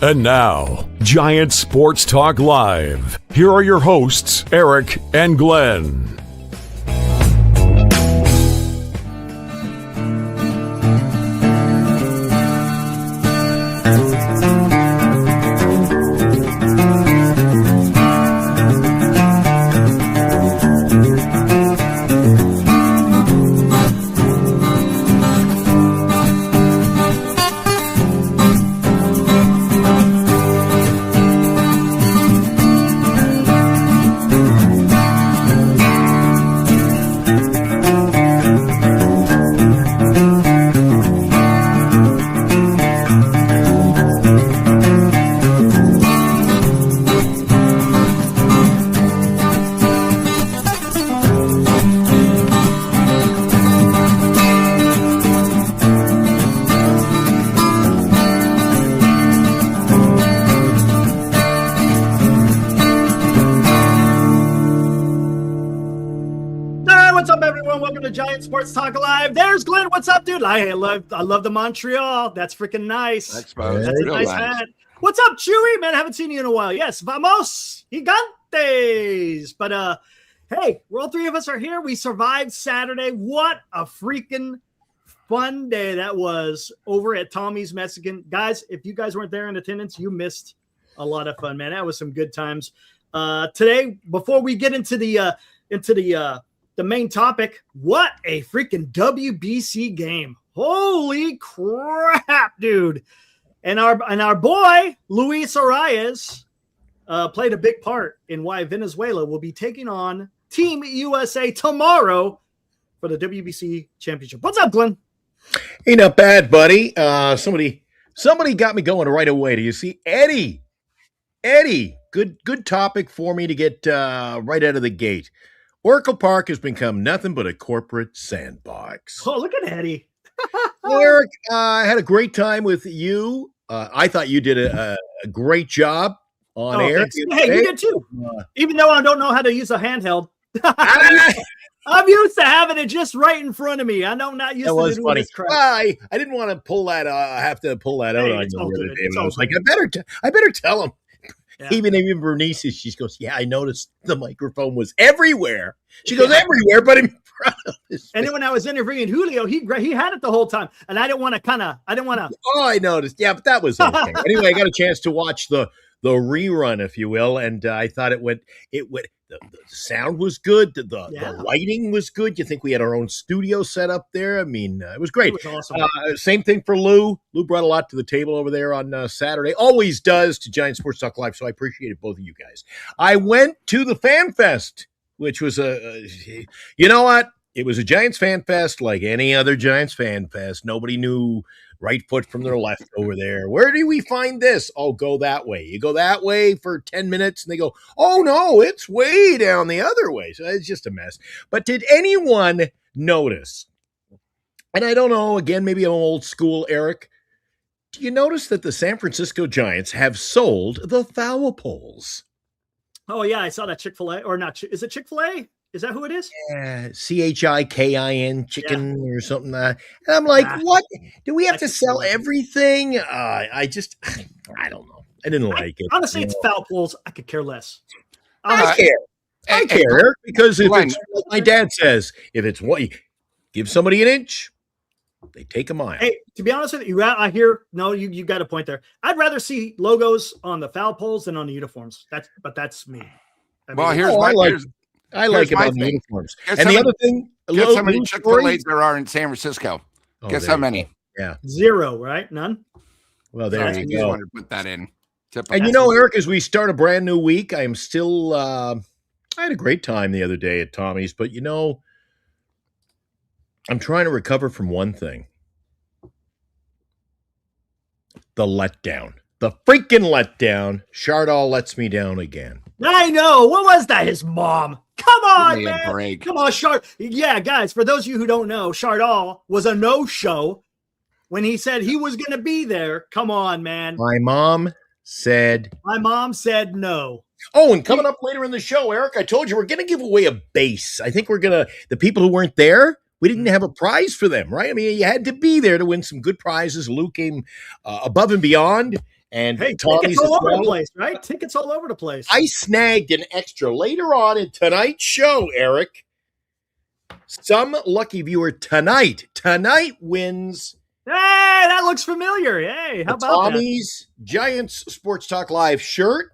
And now, Giant Sports Talk Live. Here are your hosts, Eric and Glenn. Sports Talk Live. There's Glenn. What's up, dude? I love the Montreal. That's freaking nice. That's a nice hat. What's up, Chewy? Man, I haven't seen you in a while. Yes, vamos, gigantes. But hey, all three of us are here. We survived Saturday. What a freaking fun day that was over at Tommy's Mexican. Guys, if you guys weren't there in attendance, you missed a lot of fun, man. That was some good times. Today, before we get into the main topic, what a freaking WBC game. Holy crap, dude. And our boy, Luis Arias, played a big part in why Venezuela will be taking on Team USA tomorrow for the WBC championship. What's up, Glenn? Hey, not bad, buddy. Somebody got me going right away. Do you see? Eddie, good topic for me to get right out of the gate. Oracle Park has become nothing but a corporate sandbox. Oh, look at Eddie. Eric, I had a great time with you. I thought you did a great job on air. Thanks. Hey, you did too. Even though I don't know how to use a handheld. I'm used to having it just right in front of me. I know I'm not used to doing this crap. I didn't want to pull that. I have to pull that out on you the other day. I was like, I better tell him. Yeah. Even Bernice, she goes, yeah, I noticed the microphone was everywhere. She goes, everywhere, but in front of his And then when I was interviewing Julio, he had it the whole time. And I didn't want to. Oh, I noticed. Yeah, but that was okay. Anyway, I got a chance to watch the rerun, if you will. And I thought it went, the sound was good. The lighting was good. You think we had our own studio set up there? I mean, it was great. It was awesome. Same thing for Lou. Lou brought a lot to the table over there on Saturday. Always does to Giant Sports Talk Live. So I appreciated both of you guys. I went to the Fan Fest, which was you know what? It was a Giants Fan Fest like any other Giants Fan Fest. Nobody knew right foot from their left over there. Where do we find this? Oh, go that way. You go that way for 10 minutes and they go, oh no, it's way down the other way. So it's just a mess. But did anyone notice? And I don't know, again, maybe I'm old school, Eric. Do you notice that the San Francisco Giants have sold the foul poles? Oh yeah, I saw that Chick-fil-A or not. Is it Chick-fil-A? Is that who it is? Yeah, CHIKIN chicken or something. And I'm like, what? Do we have to sell everything? I don't know. I didn't like it. Honestly, it's foul poles. I could care less. I care, Eric, because if it's like my dad says, if it's what, give somebody an inch, they take a mile. Hey, to be honest with you, I hear you got a point there. I'd rather see logos on the foul poles than on the uniforms. That's me. I like it on the uniforms. And the other thing, guess how many Chick-fil-A's there are in San Francisco? Guess how many? Yeah. 0, right? None? Well, there you go. Want to put that in. And you know, Eric, as we start a brand new week, I am still I had a great time the other day at Tommy's, but you know, I'm trying to recover from one thing. The letdown. The freaking letdown. Chardall lets me down again. I know. What was that? His mom. Come on, man. Break. Come on, Yeah, guys, for those of you who don't know, Chardall was a no-show when he said he was going to be there. Come on, man. My mom said no. Oh, and coming up later in the show, Eric, I told you we're going to give away a base. I think the people who weren't there, we didn't have a prize for them, right? I mean, you had to be there to win some good prizes. Lou came above and beyond. And hey, Tommy's tickets all over well. the place, right? Tickets all over the place. I snagged an extra later on in tonight's show, Eric. Some lucky viewer tonight wins. Hey, that looks familiar. Hey, how about Tommy's Giants Sports Talk Live shirt.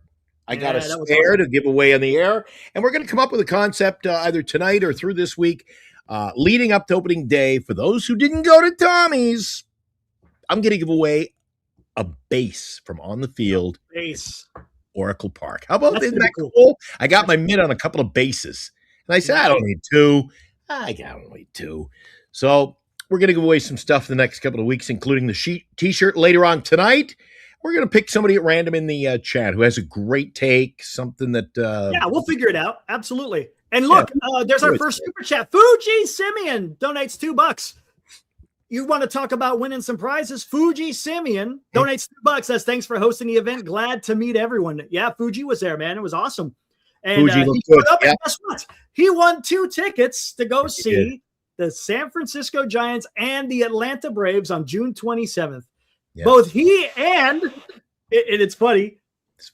I got a spare awesome to give away on the air. And we're going to come up with a concept either tonight or through this week leading up to opening day. For those who didn't go to Tommy's, I'm going to give away a base from on the field. Base. Oracle Park. How about That's that cool? cool? I got my mitt on a couple of bases. And I said, I don't need two. I got only two. So we're going to give away some stuff in the next couple of weeks, including the t-shirt later on tonight. We're going to pick somebody at random in the chat who has a great take, something that... yeah, we'll figure it out. Absolutely. And look, there's our first super chat. Fuji Simeon donates $2. You want to talk about winning some prizes? Fuji Simeon donates $2. Says, thanks for hosting the event. Glad to meet everyone. Yeah, Fuji was there, man. It was awesome. And Fuji he put up, and guess what? He won 2 tickets to go see the San Francisco Giants and the Atlanta Braves on June 27th. Yeah. Both he and it's funny,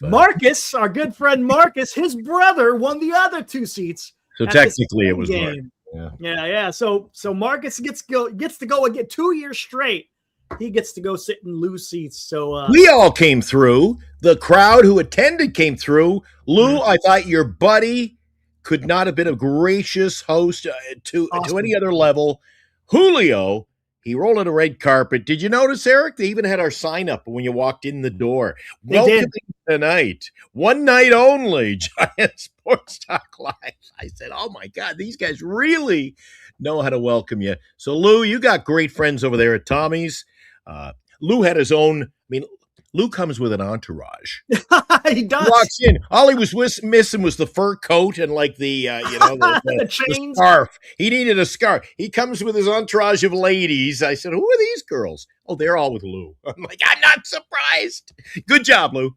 Marcus, our good friend Marcus, his brother won the other 2 seats. So technically it was game. Yeah. So Marcus gets to go again 2 years straight. He gets to go sit in Lou's seats. So we all came through. The crowd who attended came through. Lou, I thought your buddy could not have been a gracious host to any other level. Julio, he rolled out a red carpet. Did you notice, Eric? They even had our sign up when you walked in the door. Welcome tonight. One night only. Giant Sports Talk Live. I said, oh my God, these guys really know how to welcome you. So Lou, you got great friends over there at Tommy's. Lou had his own, Lou comes with an entourage. He does. He walks in. All he was missing was the fur coat and like the the scarf. He needed a scarf. He comes with his entourage of ladies. I said, who are these girls? Oh, they're all with Lou. I'm like, I'm not surprised. Good job, Lou.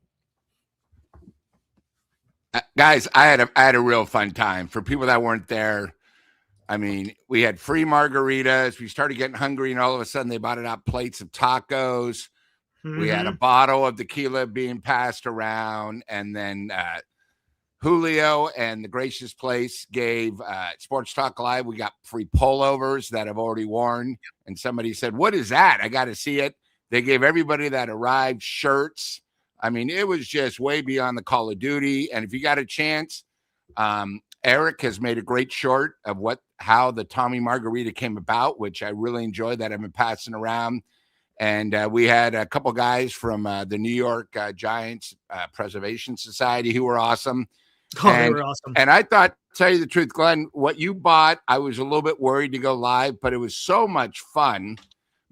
Guys, I had a real fun time. For people that weren't there, we had free margaritas. We started getting hungry, and all of a sudden they bought out plates of tacos. Mm-hmm. We had a bottle of tequila being passed around, and then Julio and the Gracious Place gave Sports Talk Live. We got free pullovers that I've already worn, and somebody said, "What is that? I got to see it." They gave everybody that arrived shirts. It was just way beyond the Call of Duty. And if you got a chance, Eric has made a great short of how the Tommy Margarita came about, which I really enjoyed that I've been passing around. And we had a couple guys from the New York Giants Preservation Society who were awesome. They were awesome. And I thought, to tell you the truth, Glenn, what you bought, I was a little bit worried to go live, but it was so much fun.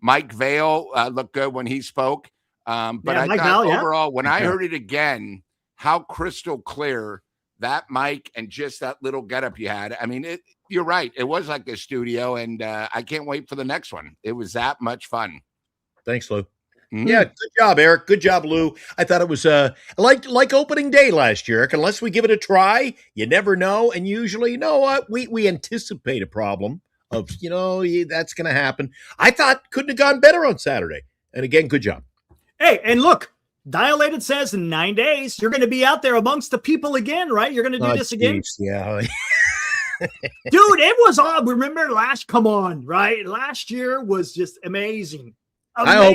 Mike Vale looked good when he spoke. But I thought overall, when I heard it again, how crystal clear that mic and just that little getup you had. You're right. It was like a studio, and I can't wait for the next one. It was that much fun. Thanks, Lou. Mm-hmm. Yeah, good job, Eric. Good job, Lou. I thought it was like opening day last year, Eric. Unless we give it a try, you never know. And usually, you know what? We anticipate a problem of, that's going to happen. I thought couldn't have gone better on Saturday. And again, good job. Hey, and look, Dilated says in 9 days, you're going to be out there amongst the people again, right? You're going to do this again? Yeah. Dude, it was all, remember come on, right? Last year was just amazing. I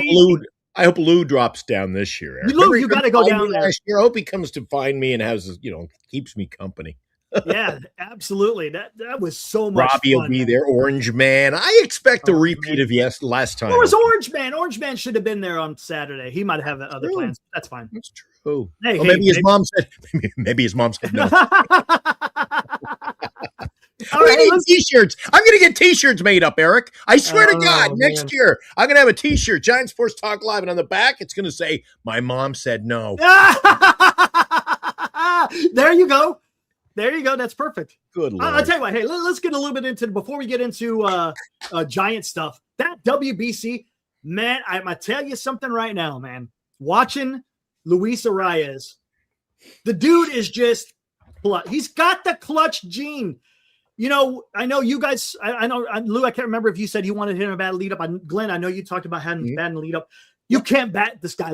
hope Lou drops down this year, Eric. Lou, you got to go down there. Last year. I hope he comes to find me and has, keeps me company. Yeah, absolutely. That was so much Robbie fun. Will be there. Orange Man. I expect a repeat of last time. Where was Orange Man? Orange Man should have been there on Saturday. He might have other plans. That's fine. That's true. Maybe his mom said. Maybe his mom said no. We need T-shirts. I'm going to get T-shirts made up, Eric. I swear to God, next year I'm going to have a T-shirt, Giant Sports Talk Live, and on the back it's going to say, "My mom said no." There you go. There you go. That's perfect. Good Lord. I'll tell you what. Hey, let's get a little bit into before we get into Giant stuff. That WBC, man, I'm going to tell you something right now, man. Watching Luis Arias, the dude is just he's got the clutch gene. I know you guys. I know Lou. I can't remember if you said you wanted him a bad lead up. Glenn, I know you talked about having bad lead up. You can't bat this guy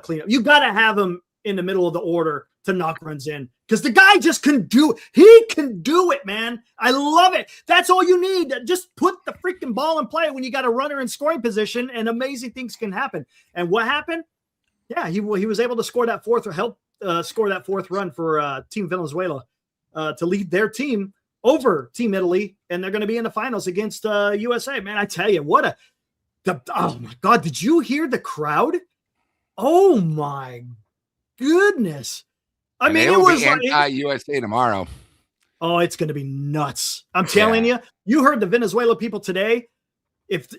cleanup. You got to have him in the middle of the order to knock runs in because the guy just can do it. He can do it, man. I love it. That's all you need. Just put the freaking ball in play when you got a runner in scoring position, and amazing things can happen. And what happened? Yeah, he was able to score that fourth or help score that fourth run for Team Venezuela to lead their team over Team Italy, and they're going to be in the finals against USA. Man, I tell you, oh my God, did you hear the crowd? Oh my goodness. I mean, it was anti-USA tomorrow. Oh, it's going to be nuts. I'm telling you, you heard the Venezuela people today.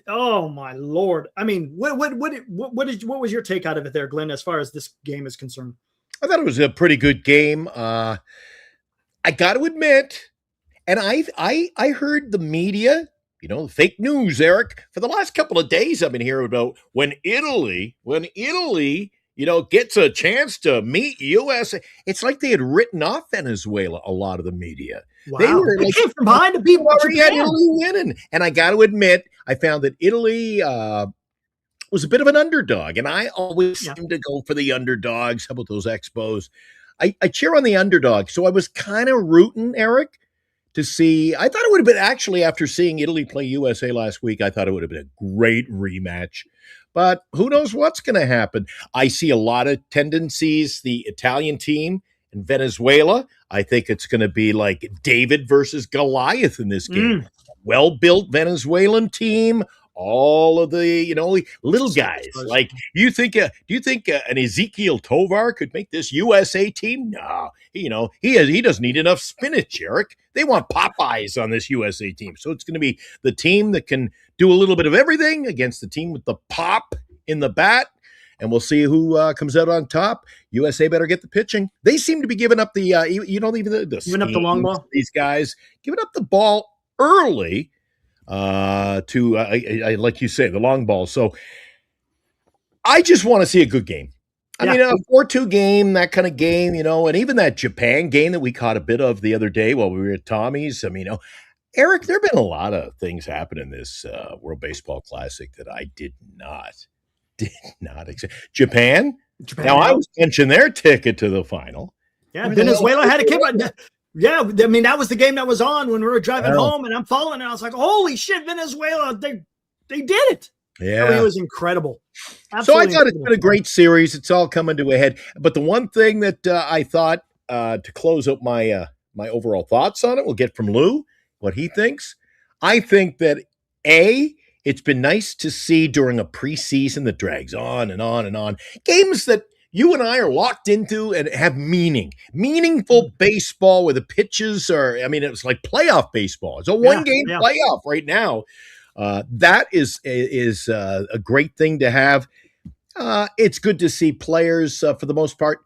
Oh my Lord. I mean, what was your take out of it there, Glenn, as far as this game is concerned? I thought it was a pretty good game. I got to admit, and I heard the media, the fake news, Eric, for the last couple of days I've been hearing about when Italy, gets a chance to meet USA. It's like they had written off Venezuela, a lot of the media. Wow. They came from behind to beat Italy winning. And I got to admit, I found that Italy was a bit of an underdog, and I always seem to go for the underdogs. How about those Expos? I cheer on the underdog, so I was kind of rooting, Eric, to see. I thought it would have been, actually, after seeing Italy play USA last week, I thought it would have been a great rematch. But who knows what's going to happen? I see a lot of tendencies. The Italian team and Venezuela, I think it's going to be like David versus Goliath in this game. Well-built Venezuelan team. All of the, little guys. Like, do you think an Ezekiel Tovar could make this USA team? No, he doesn't need enough spinach, Eric. They want Popeyes on this USA team. So it's going to be the team that can do a little bit of everything against the team with the pop in the bat. And we'll see who comes out on top. USA better get the pitching. They seem to be giving up the giving up the long ball. These guys giving up the ball early. To like you say, the long ball. So I just want to see a good game. I mean, a 4-2 game, that kind of game, and even that Japan game that we caught a bit of the other day while we were at Tommy's. I mean, Eric, there have been a lot of things happen in this World Baseball Classic that I did not accept. Japan. Now, I was punching their ticket to the final. Yeah, Venezuela had a kick. Yeah, I mean, that was the game that was on when we were driving home, and I'm following, and I was like, holy shit, Venezuela, they did it. Yeah. I mean, it was incredible. Absolutely. So I thought it's been a great series. It's all coming to a head. But the one thing that I thought to close up my overall thoughts on it, we'll get from Lou, what he thinks. I think that, it's been nice to see during a preseason that drags on and on and on, games that you and I are locked into and have meaningful baseball where the pitches are, I mean, it was like playoff baseball. It's a one-game playoff right now. That is a great thing to have. It's good to see players, for the most part,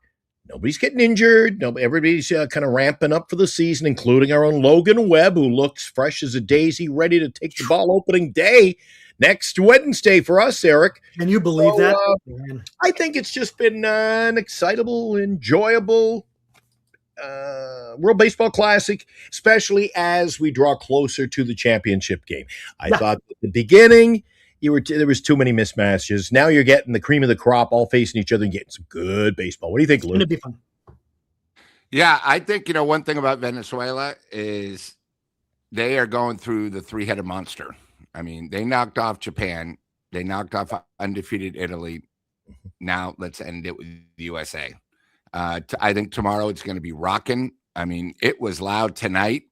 nobody's getting injured. Everybody's kind of ramping up for the season, including our own Logan Webb, who looks fresh as a daisy, ready to take the ball opening day next Wednesday for us, Eric. Can you believe that? I think it's just been an excitable, enjoyable World Baseball Classic, especially as we draw closer to the championship game. I thought at the beginning there was too many mismatches. Now you're getting the cream of the crop all facing each other and getting some good baseball. What do you think, Lou? It's going to be fun. Yeah, I think, one thing about Venezuela is they are going through the three-headed monster. I mean, they knocked off Japan. They knocked off undefeated Italy. Now let's end it with the USA. I think tomorrow it's going to be rocking. I mean, it was loud tonight,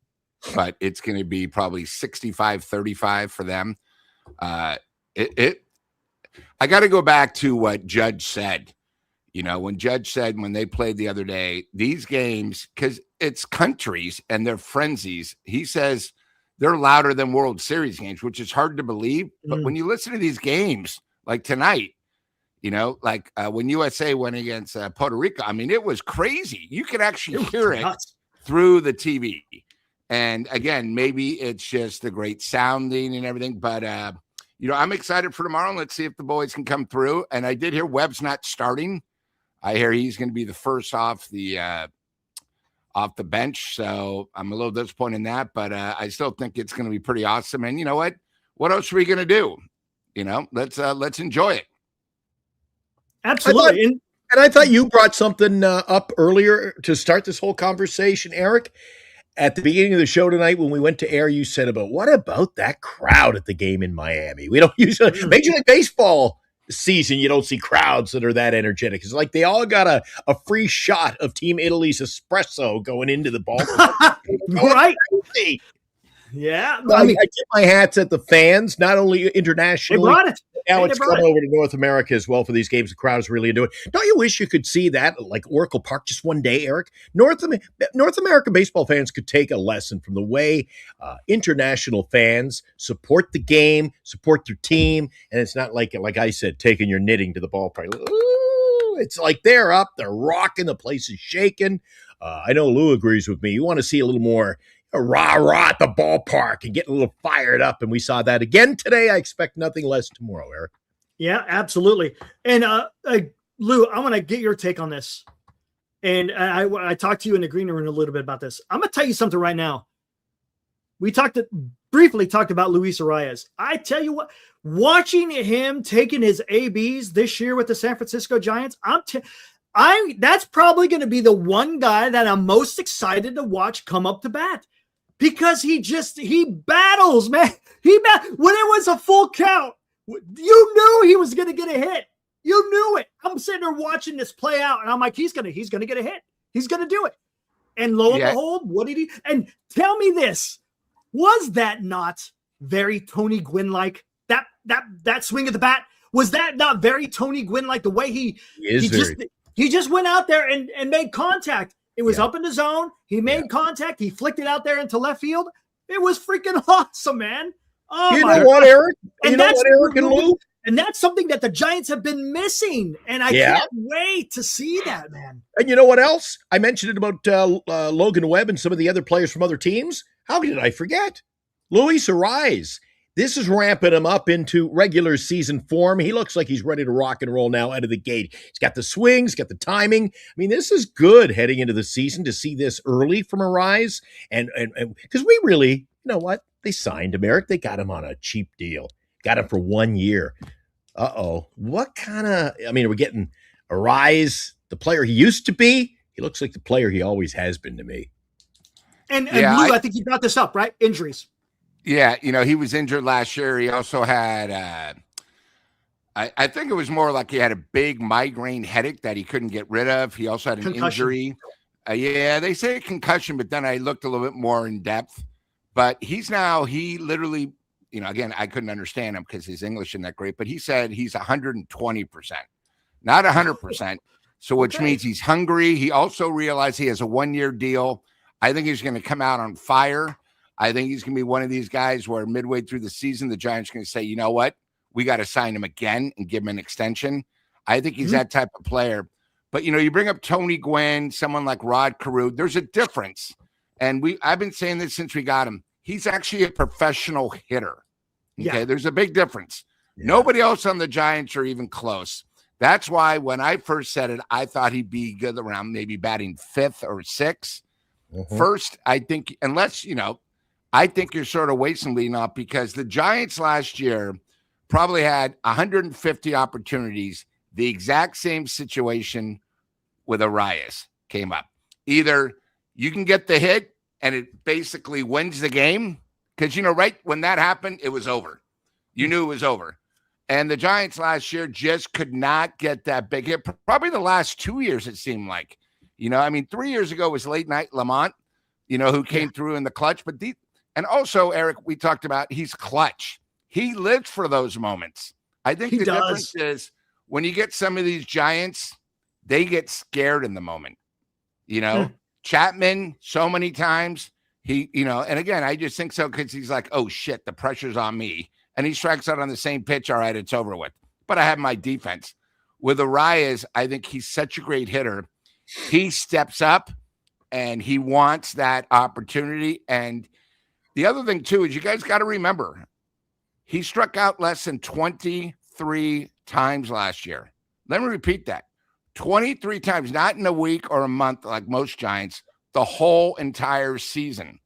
but it's going to be probably 65-35 for them. I got to go back to what Judge said. When Judge said when they played the other day, these games, because it's countries and they're frenzies, he says they're louder than World Series games, which is hard to believe. But when you listen to these games, like tonight, like when USA went against Puerto Rico, I mean, it was crazy. You could actually hear it through the TV. And again, maybe it's just the great sounding and everything. But, I'm excited for tomorrow. Let's see if the boys can come through. And I did hear Webb's not starting. I hear he's going to be the first off the bench. So I'm a little disappointed in that, but I still think it's going to be pretty awesome. And you know what? What else are we going to do? Let's enjoy it. Absolutely. And I thought you brought something up earlier to start this whole conversation, Eric. At the beginning of the show tonight, when we went to air, you said what about that crowd at the game in Miami? We don't usually, Major League Baseball season, you don't see crowds that are that energetic. It's like they all got a free shot of Team Italy's espresso going into the ball. Right? Yeah. I tip my hats at the fans, not only internationally. They brought it. Now it's come over to North America as well for these games. The crowd is really into it. Don't you wish you could see that like Oracle Park just one day, Eric? North American baseball fans could take a lesson from the way international fans support the game, support their team, and it's not like I said, taking your knitting to the ballpark. Ooh, it's like they're up, they're rocking, the place is shaking. I know Lou agrees with me. You want to see a little more rah-rah at the ballpark and get a little fired up, and we saw that again today. I expect nothing less tomorrow, Eric. Yeah, absolutely. And Lou, I want to get your take on this. And I talked to you in the green room a little bit about this. I'm going to tell you something right now. We briefly talked about Luis Arias. I tell you what, watching him taking his ABs this year with the San Francisco Giants, that's probably going to be the one guy that I'm most excited to watch come up to bat. Because he battles, man. When it was a full count, you knew he was going to get a hit. You knew it. I'm sitting there watching this play out, and I'm like, he's going to get a hit. He's going to do it. And lo and behold, what did he? And tell me this: was that not very Tony Gwynn-like? That swing of the bat, was that not very Tony Gwynn-like? The way he just went out there and made contact. It was up in the zone. He made contact. He flicked it out there into left field. It was freaking awesome, man. Oh, you know what, Eric? And Lou? And that's something that the Giants have been missing. And I can't wait to see that, man. And you know what else? I mentioned it about Logan Webb and some of the other players from other teams. How did I forget? Luis Arias. This is ramping him up into regular season form. He looks like he's ready to rock and roll now out of the gate. He's got the swings, got the timing. I mean, this is good heading into the season to see this early from Arias. And because we really, you know what? They signed him, Eric. They got him on a cheap deal. Got him for 1 year. What kind of, we're getting Arias, the player he used to be. He looks like the player he always has been to me. And Lou, I think you brought this up, right? Injuries. Yeah, he was injured last year. He also had, I think it was more like he had a big migraine headache that he couldn't get rid of. He also had an injury. They say concussion, but then I looked a little bit more in depth. But he literally, again, I couldn't understand him because his English isn't that great, but he said he's 120%, not 100%. So which means he's hungry. He also realized he has a 1-year deal. I think he's going to come out on fire. I think he's going to be one of these guys where midway through the season, the Giants are going to say, you know what? We got to sign him again and give him an extension. I think he's that type of player. But, you bring up Tony Gwynn, someone like Rod Carew. There's a difference. And I've been saying this since we got him. He's actually a professional hitter. Okay, there's a big difference. Yeah. Nobody else on the Giants are even close. That's why when I first said it, I thought he'd be good around maybe batting 5th or 6th. First, I think, unless, I think you're sort of wasting leading off because the Giants last year probably had 150 opportunities. The exact same situation with Arias came up. Either you can get the hit and it basically wins the game because, right when that happened, it was over. You knew it was over. And the Giants last year just could not get that big hit. Probably the last 2 years, it seemed like. 3 years ago was Late Night Lamont, who came through in the clutch. But and also, Eric, we talked about he's clutch. He lives for those moments. I think the difference is when you get some of these Giants, they get scared in the moment. Chapman, so many times, and again, I just think so because he's like, oh, shit, the pressure's on me. And he strikes out on the same pitch. All right, it's over with. But I have my defense. With Arias, I think he's such a great hitter. He steps up and he wants that opportunity. And the other thing, too, is you guys got to remember, he struck out less than 23 times last year. Let me repeat that. 23 times, not in a week or a month like most Giants, the whole entire season.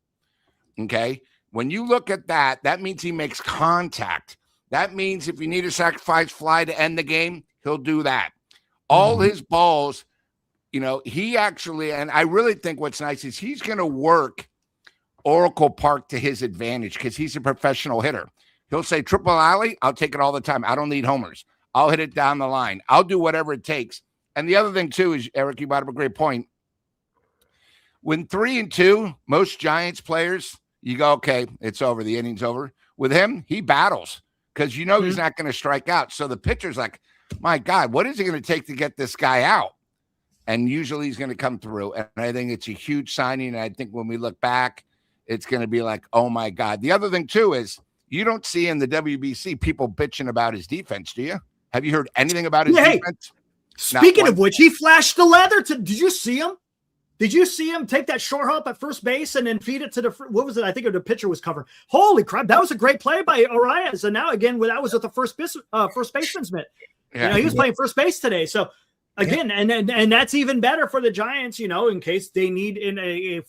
Okay? When you look at that, that means he makes contact. That means if you need a sacrifice fly to end the game, he'll do that. All his balls, he actually, and I really think what's nice is he's going to work Oracle Park to his advantage because he's a professional hitter. He'll say triple alley, I'll take it all the time. I don't need homers. I'll hit it down the line. I'll do whatever it takes. And the other thing, too, is, Eric, you brought up a great point. When 3-2, most Giants players, you go, okay, it's over. The inning's over. With him, he battles because he's not going to strike out. So the pitcher's like, my God, what is it going to take to get this guy out? And usually he's going to come through. And I think it's a huge signing. And I think when we look back, it's going to be like, oh, my God. The other thing, too, is you don't see in the WBC people bitching about his defense, do you? Have you heard anything about his defense? Speaking of which, he flashed the leather. Did you see him? Did you see him take that short hop at first base and then feed it to what was it? I think the pitcher was covered. Holy crap. That was a great play by Arias. And now, again, that was with the first baseman's mitt. Yeah. He was playing first base today. So, again, and that's even better for the Giants, in case they need I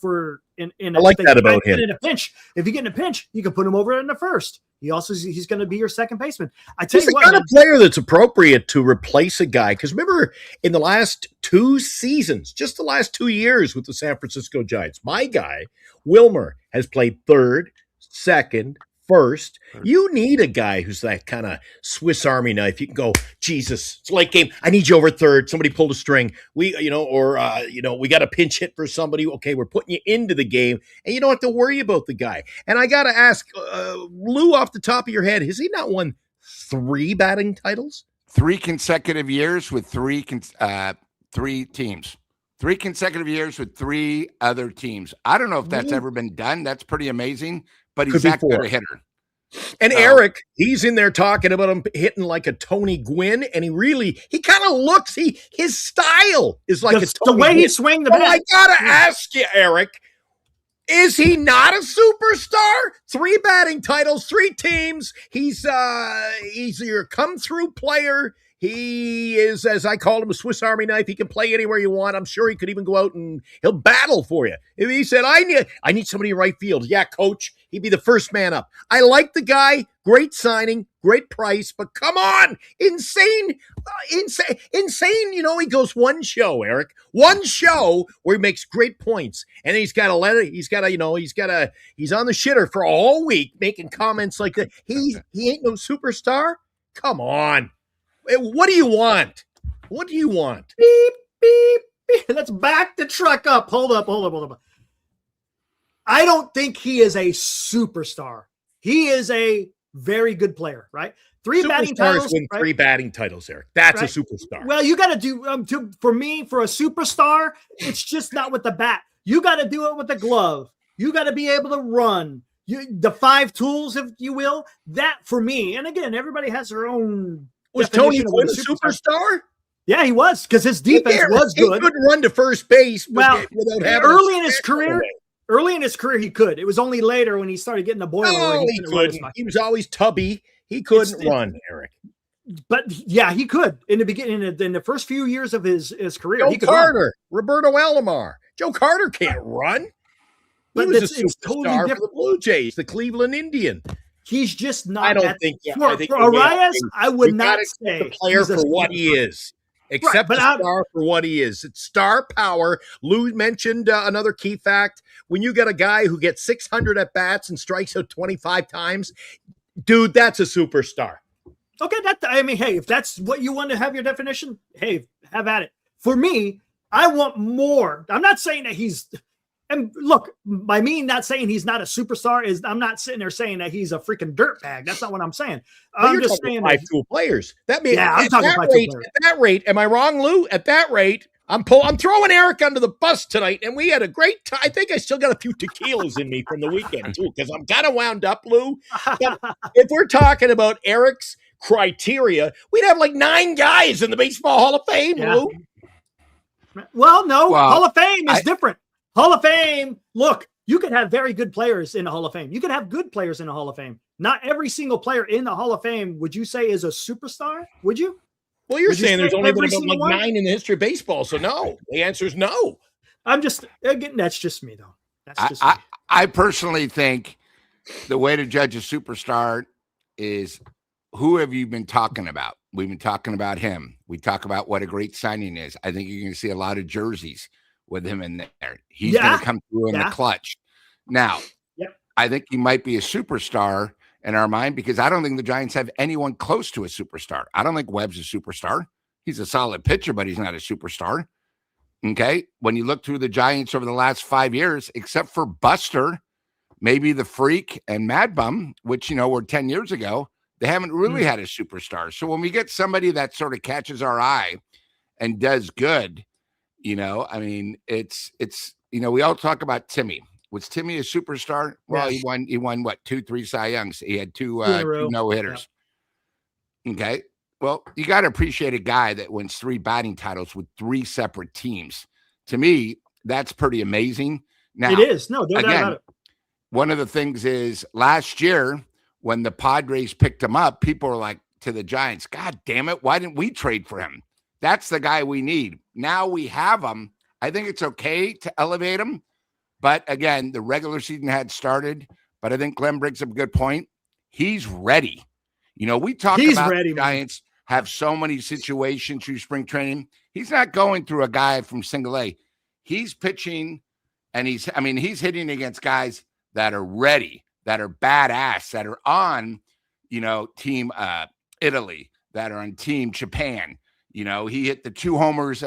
like that about him. In a pinch. If you get in a pinch, you can put him over in the first. He's going to be your second baseman. I tell he's you what, the kind of player that's appropriate to replace a guy. Because remember, in the last 2 seasons, just the last 2 years with the San Francisco Giants, my guy, Wilmer, has played third, second, first. You need a guy who's that kind of Swiss Army knife. You can go, Jesus, it's late game. I need you over third. Somebody pulled a string. We got a pinch hit for somebody. Okay, we're putting you into the game, and you don't have to worry about the guy. And I got to ask, Lou, off the top of your head, has he not won 3 batting titles? 3 consecutive years with 3 teams. 3 consecutive years with 3 other teams. I don't know if that's ever been done. That's pretty amazing. But he's that good a hitter. And Eric, he's in there talking about him hitting like a Tony Gwynn, and he kind of looks, his style is like the way he swing the bat. I gotta ask you, Eric, is he not a superstar? 3 batting titles, 3 teams. He's your come-through player. He is, as I called him, a Swiss Army knife. He can play anywhere you want. I'm sure he could even go out and he'll battle for you. If he said, I need somebody in right field. Yeah, coach. He'd be the first man up. I like the guy. Great signing, great price, but come on. Insane. He goes one show, Eric. One show where he makes great points. And he's on the shitter for a whole week making comments like that. He ain't no superstar. Come on. What do you want? What do you want? Beep, beep, beep. Let's back the truck up. Hold up. I don't think he is a superstar. He is a very good player, right? 3 batting titles. Win 3 batting titles, Eric. That's right? A superstar. Well, you got to do, for a superstar, it's just not with the bat. You got to do it with the glove. You got to be able to run. The 5 tools, if you will. That, for me, and again, everybody has their own. Was Tony Gwynn a superstar? Yeah, he was, because his defense was good. He couldn't run to first base without having early in his career, he could. It was only later when he started getting the boiler. No, he couldn't. He was always tubby. He couldn't run, Eric. But yeah, he could in the beginning. In the first few years of his career. Joe Carter, Roberto Alomar. Joe Carter can't run. He was a superstar totally for the Blue Jays, the Cleveland Indian. He's just not. I don't think. For Arias, I would not say the player for what he is. Accept the star for what he is. It's star power. Lou mentioned another key fact. When you got a guy who gets 600 at bats and strikes out 25 times, dude, that's a superstar. Okay, hey, if that's what you want to have your definition, hey, have at it. For me, I want more. I'm not saying that he's. And look, by me not saying he's not a superstar is I'm not sitting there saying that he's a freaking dirtbag. That's not what I'm saying. I'm just saying 5-tool players. That means I'm talking 5-tool players. At that rate, am I wrong, Lou? At that rate, I'm throwing Eric under the bus tonight, and we had a great time. I think I still got a few tequilas in me from the weekend too, because I'm kind of wound up, Lou. But if we're talking about Eric's criteria, we'd have like 9 guys in the Baseball Hall of Fame, Lou. Well, no, Hall of Fame is different. Hall of Fame, look, you can have very good players in the Hall of Fame. You can have good players in the Hall of Fame. Not every single player in the Hall of Fame, would you say, is a superstar? Would you? Well, you're saying there's only been about 9 in the history of baseball, so no. The answer is no. That's just me, though. That's just me. I personally think the way to judge a superstar is who have you been talking about? We've been talking about him. We talk about what a great signing is. I think you're going to see a lot of jerseys with him in there. He's going to come through in the clutch. Now, I think he might be a superstar in our mind because I don't think the Giants have anyone close to a superstar. I don't think Webb's a superstar. He's a solid pitcher, but he's not a superstar. Okay. When you look through the Giants over the last 5 years, except for Buster, maybe the Freak and Mad Bum, which, were 10 years ago, they haven't really had a superstar. So when we get somebody that sort of catches our eye and does good, it's we all talk about Timmy. Was Timmy a superstar? Well, he won what, 2-3 Cy Youngs. He had two no-hitters. Yep. Okay. Well, you got to appreciate a guy that wins 3 batting titles with 3 separate teams. To me, that's pretty amazing. Now, it is. No doubt about it. One of the things is last year when the Padres picked him up, people were like to the Giants, God damn it, why didn't we trade for him? That's the guy we need. Now we have him. I think it's okay to elevate him. But again, the regular season had started. But I think Glenn brings up a good point. He's ready. We talk about the Giants have so many situations through spring training. He's not going through a guy from single A. He's pitching, and he's hitting against guys that are ready, that are badass, that are on, team Italy, that are on team Japan. He hit the 2 homers,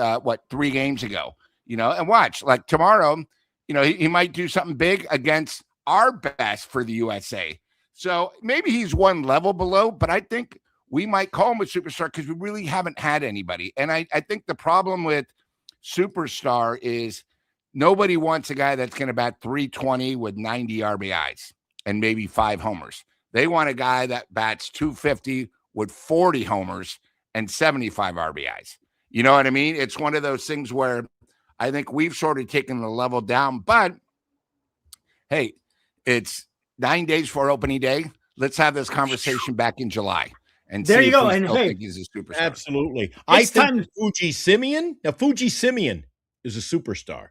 3 games ago, and watch, like tomorrow, he might do something big against our best for the USA. So maybe he's one level below, but I think we might call him a superstar because we really haven't had anybody. And I think the problem with superstar is nobody wants a guy that's going to bat 320 with 90 RBIs and maybe 5 homers. They want a guy that bats 250 with 40 homers and 75 RBIs. You know what I mean? It's one of those things where I think we've sort of taken the level down, but hey, it's 9 days for opening day. Let's have this conversation back in July. And there you go. And hey, he's a superstar. Absolutely. I think Fuji Simeon is a superstar.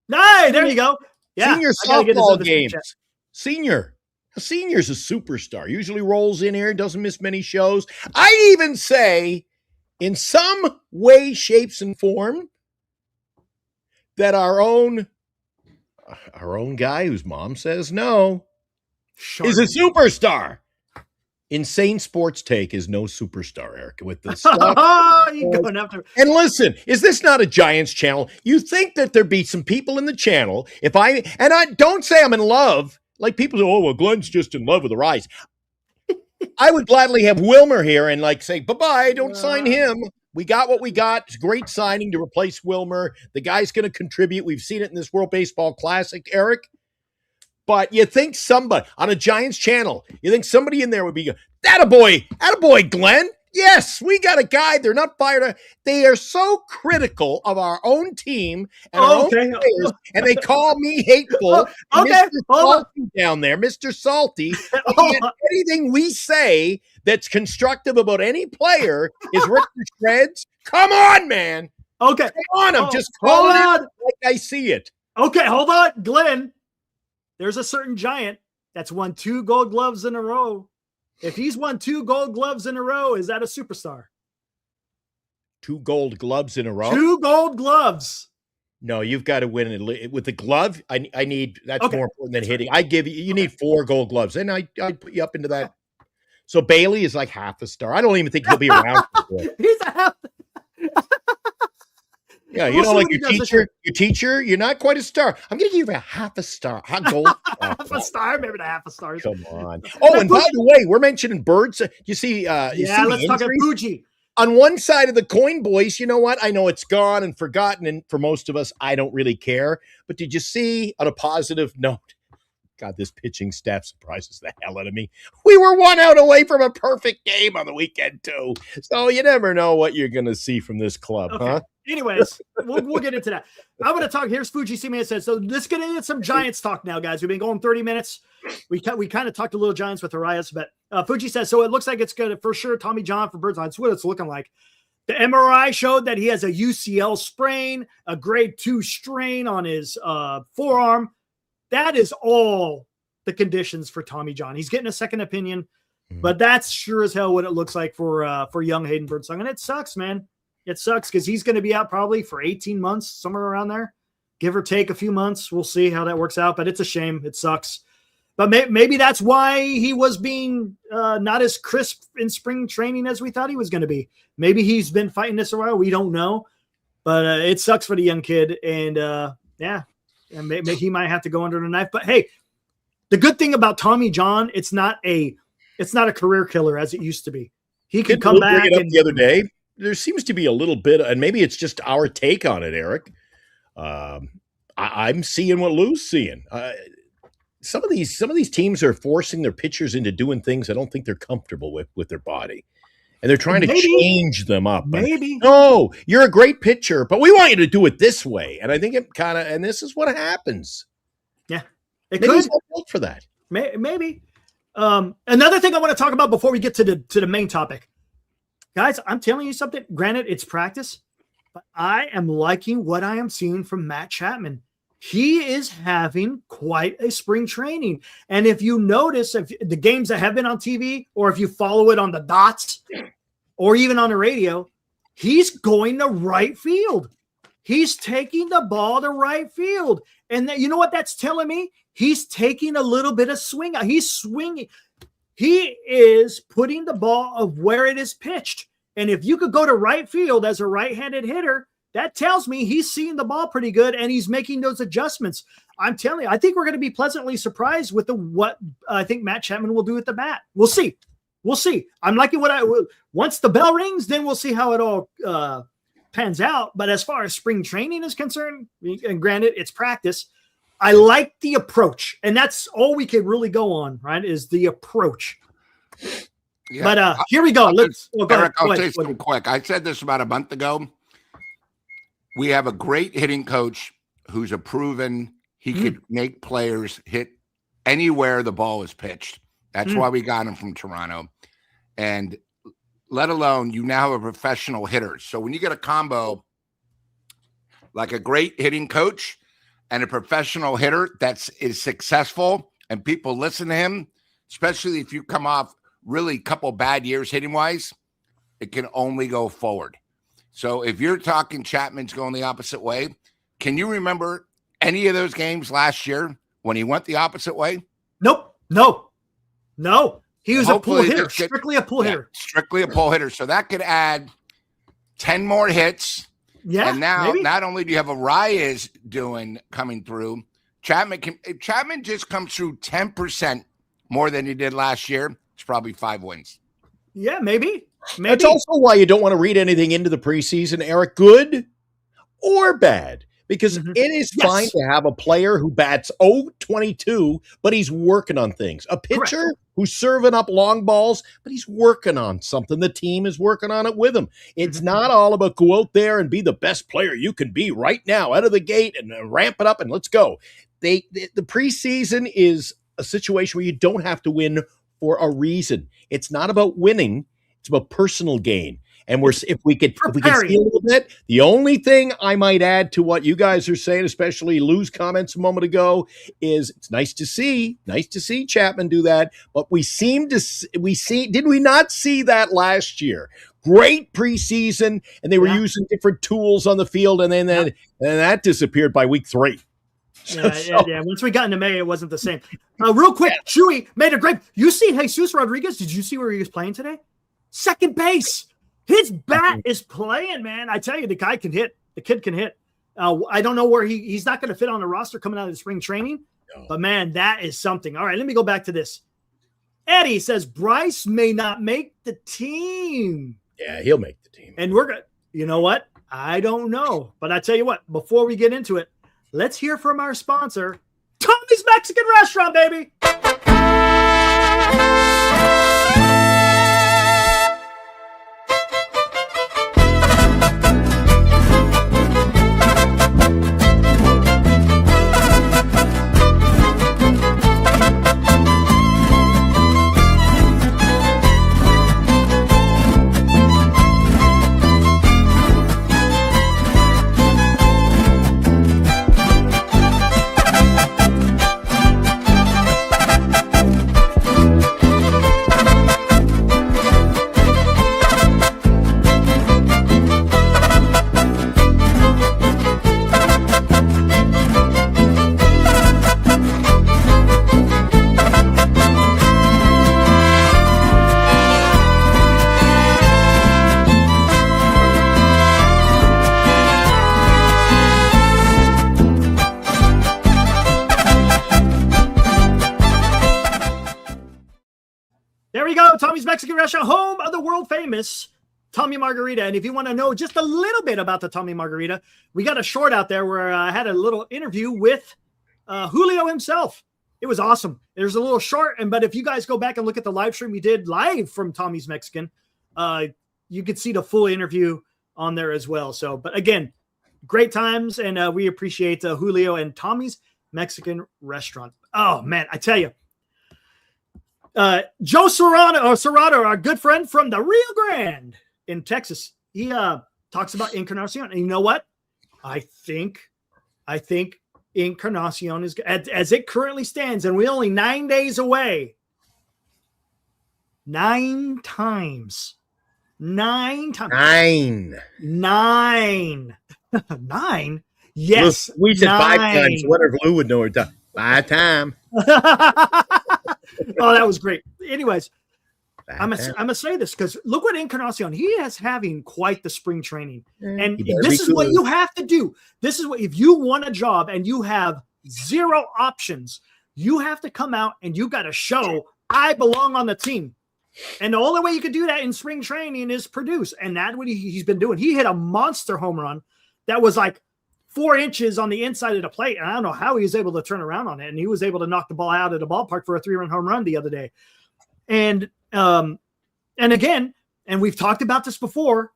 Hey, there you go. Yeah. Senior softball games. Senior's a superstar. Usually rolls in here, doesn't miss many shows. I even say, in some way, shapes, and form, that our own guy whose mom says no is a superstar. Insane Sports Take is no superstar, Eric, with this stuff. And listen, is this not a Giants channel? You think that there'd be some people in the channel, I don't say I'm in love, like people say, oh, well, Glenn's just in love with the Rise. I would gladly have Wilmer here and say, bye-bye, don't sign him. We got what we got. It's a great signing to replace Wilmer. The guy's going to contribute. We've seen it in this World Baseball Classic, Eric. But you think somebody on a Giants channel, you think somebody in there would be, attaboy, Glenn. Yes, we got a guy. They're not fired. They are so critical of our own team and our own players, and they call me hateful. Mr. Salty down there, Mr. Salty. Anything we say that's constructive about any player is ripped to shreds. Come on, man. Okay. Come on. I'm just calling it like I see it. Okay, hold on, Glenn. There's a certain Giant that's won 2 Gold Gloves in a row. If he's won 2 Gold Gloves in a row, is that a superstar? 2 Gold Gloves in a row? 2 Gold Gloves. No, you've got to win it with the glove. I need that's more important than hitting. I give you need 4 Gold Gloves, and I'd put you up into that. So Bailey is like half a star. I don't even think he'll be around. He's a half. Yeah, you know, like your teacher, you're not quite a star. I'm going to give you a half a star. Half a star, maybe a half a star. Come on. Oh, and by the way, we're mentioning birds. You see, let's talk about Fuji. On one side of the coin, boys, you know what? I know it's gone and forgotten, and for most of us, I don't really care. But did you see, on a positive note, God, this pitching staff surprises the hell out of me. We were 1 out away from a perfect game on the weekend, too. So you never know what you're going to see from this club, huh? Anyways, we'll get into that. I'm going to talk. Here's Fuji Simeon says, so let's get into some Giants talk now, guys. We've been going 30 minutes. We kind of talked a little Giants with Arias, but Fuji says, so it looks like it's going to, for sure, Tommy John for Birds. That's what it's looking like. The MRI showed that he has a UCL sprain, a grade 2 strain on his forearm. That is all the conditions for Tommy John. He's getting a second opinion. But that's sure as hell what it looks like for young Hayden Birdsong. And it sucks, man. It sucks because he's going to be out probably for 18 months, somewhere around there, give or take a few months. We'll see how that works out, but it's a shame. It sucks. But maybe that's why he was being not as crisp in spring training as we thought he was going to be. Maybe he's been fighting this a while. We don't know. But it sucks for the young kid. And, and maybe he might have to go under the knife. But, hey, the good thing about Tommy John, it's not a career killer as it used to be. He could come back. The other day, there seems to be a little bit, and maybe it's just our take on it, Eric. I'm seeing what Lou's seeing. Some of these teams are forcing their pitchers into doing things I don't think they're comfortable with their body. And they're trying to change them up. Maybe. No, you're a great pitcher, but we want you to do it this way. And I think and this is what happens. Yeah. Maybe he's not built for that. Maybe. Another thing I want to talk about before we get to the main topic. Guys, I'm telling you something. Granted, it's practice, but I am liking what I am seeing from Matt Chapman. He is having quite a spring training. And if you notice, if the games that have been on TV, or if you follow it on the dots, or even on the radio, he's going to right field. He's taking the ball to right field. And you know what that's telling me? He's taking a little bit of swing. He's swinging. He is putting the ball of where it is pitched. And if you could go to right field as a right-handed hitter, that tells me he's seeing the ball pretty good and he's making those adjustments. I'm telling you, I think we're going to be pleasantly surprised with what I think Matt Chapman will do with the bat. We'll see. I'm liking once the bell rings, then we'll see how it all pans out. But as far as spring training is concerned, and granted, it's practice, I like the approach. And that's all we can really go on, right, is the approach. Yeah. But here we go. Eric, I'll say something quick. I said this about a month ago. We have a great hitting coach who's a proven he could make players hit anywhere the ball is pitched. That's why we got him from Toronto. And let alone you now have a professional hitter. So when you get a combo like a great hitting coach and a professional hitter is successful and people listen to him, especially if you come off really couple bad years hitting wise, it can only go forward. So if you're talking Chapman's going the opposite way, can you remember any of those games last year when he went the opposite way? Nope. No. He was a pull hitter, strictly a pull hitter. Strictly a pull hitter. So that could add 10 more hits. Yeah. And now not only do you have Arias coming through, Chapman just comes through 10% more than he did last year. It's probably 5 wins. Yeah, maybe. That's also why you don't want to read anything into the preseason, Eric, good or bad, because it is fine to have a player who bats 0-22, but he's working on things. A pitcher who's serving up long balls, but he's working on something. The team is working on it with him. It's not all about go out there and be the best player you can be right now out of the gate and ramp it up and let's go. The preseason is a situation where you don't have to win for a reason. It's not about winning. It's about personal gain. And if we could see a little bit, the only thing I might add to what you guys are saying, especially Lou's comments a moment ago, is it's nice to see Chapman do that. But did we not see that last year? Great preseason, and they were using different tools on the field, and then that disappeared by week 3. Yeah. Once we got into May, it wasn't the same. Real quick, Chewy made a great. You see Jesus Rodriguez? Did you see where he was playing today? Second base. His bat is playing, man. I tell you, the guy can hit. The kid can hit. I don't know where he's not going to fit on the roster coming out of the spring training, but man, that is something. All right, let me go back to this. Eddie says Bryce may not make the team. Yeah, he'll make the team. And we're going to, you know what? I don't know. But I tell you what, before we get into it, let's hear from our sponsor, Tommy's Mexican Restaurant, baby. There we go. Tommy's Mexican Restaurant, home of the world famous Tommy Margarita. And if you want to know just a little bit about the Tommy Margarita, we got a short out there where I had a little interview with Julio himself. It was awesome. There's a little short, but if you guys go back and look at the live stream we did live from Tommy's Mexican, you could see the full interview on there as well. So, but again, great times, and we appreciate Julio and Tommy's Mexican Restaurant. Oh man, I tell you, Joe Serrano, our good friend from the Rio Grande in Texas, he talks about Encarnacion, and you know what? I think Encarnacion is, as it currently stands, and we're only 9 days away. 9 times. 9 times. 9. 9? Yes. Look, we said 5 times. Whatever Lou would know it. 5 times. Oh, that was great. Anyways, I'm gonna say this because look what Encarnacion, he is having quite the spring training, and this is what you have to do. This is what, if you want a job and you have 0 options, you have to come out and you got to show I belong on the team. And the only way you could do that in spring training is produce, and that's what he's been doing. He hit a monster home run that was like 4 inches on the inside of the plate, and I don't know how he was able to turn around on it, and he was able to knock the ball out of the ballpark for a 3-run home run the other day. And again, and we've talked about this before,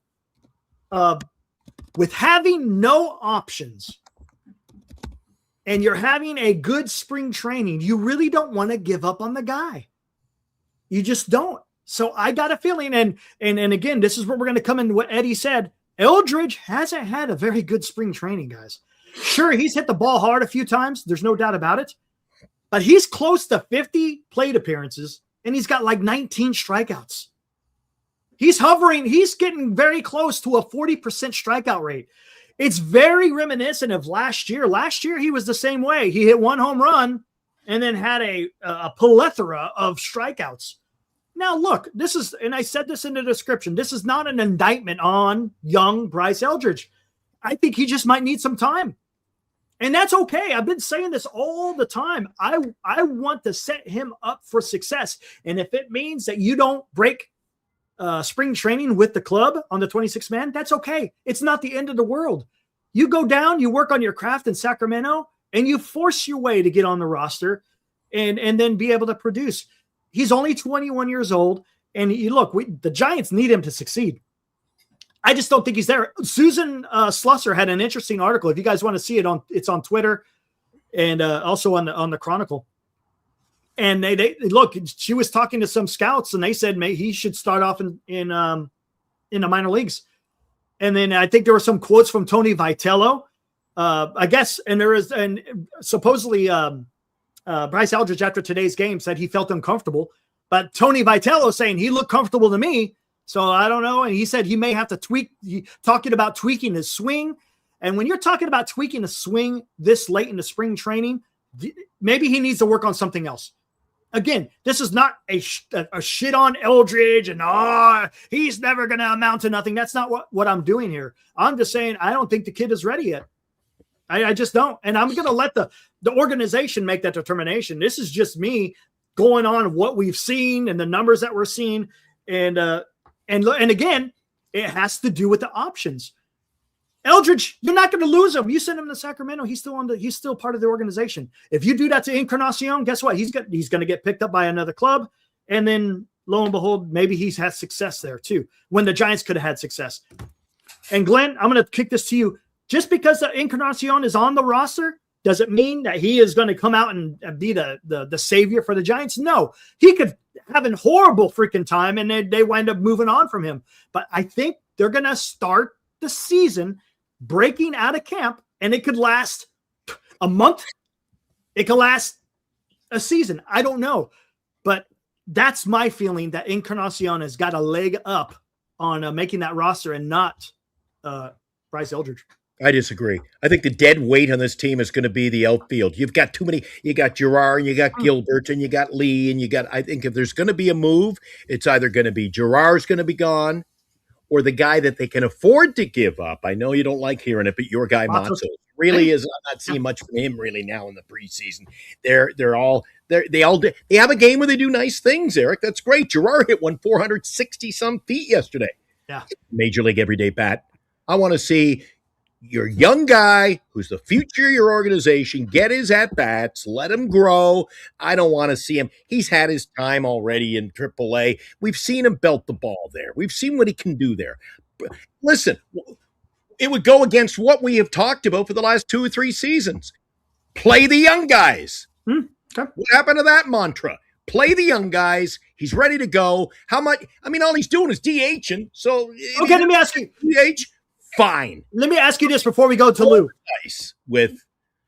with having no options and you're having a good spring training, you really don't want to give up on the guy. You just don't. So I got a feeling, and again, this is where we're going to come in what Eddie said. Eldridge hasn't had a very good spring training, guys. Sure, he's hit the ball hard a few times. There's no doubt about it. But he's close to 50 plate appearances, and he's got like 19 strikeouts. He's hovering. He's getting very close to a 40% strikeout rate. It's very reminiscent of last year. Last year, he was the same way. He hit 1 home run and then had a plethora of strikeouts. Now, look, this is, and I said this in the description, this is not an indictment on young Bryce Eldridge. I think he just might need some time. And that's okay. I've been saying this all the time. I want to set him up for success. And if it means that you don't break spring training with the club on the 26th man, that's okay. It's not the end of the world. You go down, you work on your craft in Sacramento, and you force your way to get on the roster and then be able to produce. He's only 21 years old, and the Giants need him to succeed. I just don't think he's there. Susan Slusser had an interesting article. If you guys want to see it, it's on Twitter and also on the Chronicle. And they look, she was talking to some scouts, and they said he should start off in the minor leagues. And then I think there were some quotes from Tony Vitello, I guess, and supposedly Bryce Eldridge after today's game said he felt uncomfortable, but Tony Vitello saying he looked comfortable to me. So I don't know. And he said he may have to talking about tweaking his swing. And when you're talking about tweaking a swing this late in the spring training, maybe he needs to work on something else. Again, this is not a shit on Eldridge and he's never going to amount to nothing. That's not what I'm doing here. I'm just saying I don't think the kid is ready yet. I just don't. And I'm going to let the organization make that determination. This is just me going on what we've seen and the numbers that we're seeing. And again, it has to do with the options. Eldridge, you're not going to lose him. You send him to Sacramento. He's still part of the organization. If you do that to Encarnacion, guess what? He's going to get picked up by another club. And then lo and behold, maybe he's had success there too, when the Giants could have had success. And Glenn, I'm going to kick this to you. Just because the Encarnacion is on the roster, does it mean that he is going to come out and be the savior for the Giants? No, he could have a horrible freaking time and they wind up moving on from him. But I think they're going to start the season breaking out of camp, and it could last a month. It could last a season. I don't know. But that's my feeling, that Encarnacion has got a leg up on making that roster and not Bryce Eldridge. I disagree. I think the dead weight on this team is going to be the outfield. You've got too many. You got Jerar, and you got Gilbert, and you got Lee, and I think if there's going to be a move, it's either going to be Jerar's going to be gone, or the guy that they can afford to give up. I know you don't like hearing it, but your guy Matzo is really is. I'm not seeing much from him really now in the preseason. They have a game where they do nice things, Eric. That's great. Jerar hit one 460 some feet yesterday. Yeah. Major League everyday bat. I want to see your young guy who's the future of your organization get his at-bats, let him grow. I don't want to see him. He's had his time already in AAA. We've seen him belt the ball there. We've seen what he can do there. Listen, it would go against what we have talked about for the last 2 or 3 seasons. Play the young guys. Okay. What happened to that mantra? Play the young guys. He's ready to go. How much? I mean, all he's doing is DHing. So okay, let me ask you. DH, fine. Let me ask you this before we go to Lou. Nice. With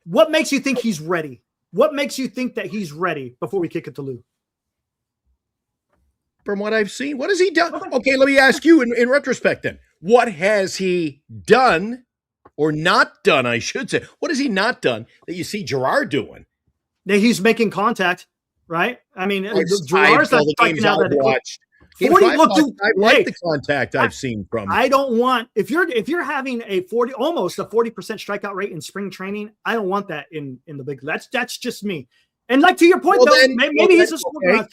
what makes you think he's ready? What makes you think that he's ready before we kick it to Lou? From what I've seen, what has he done? Okay, let me ask you in retrospect then. What has he done or not done, I should say? What has he not done that you see Jerar doing? That he's making contact, right? I mean, Gerard's not striking out that watched. 40, I like the contact I've seen from him. I don't want if you're having almost a 40% strikeout rate in spring training, I don't want that in the big. That's just me. And like to your point, maybe he's a okay.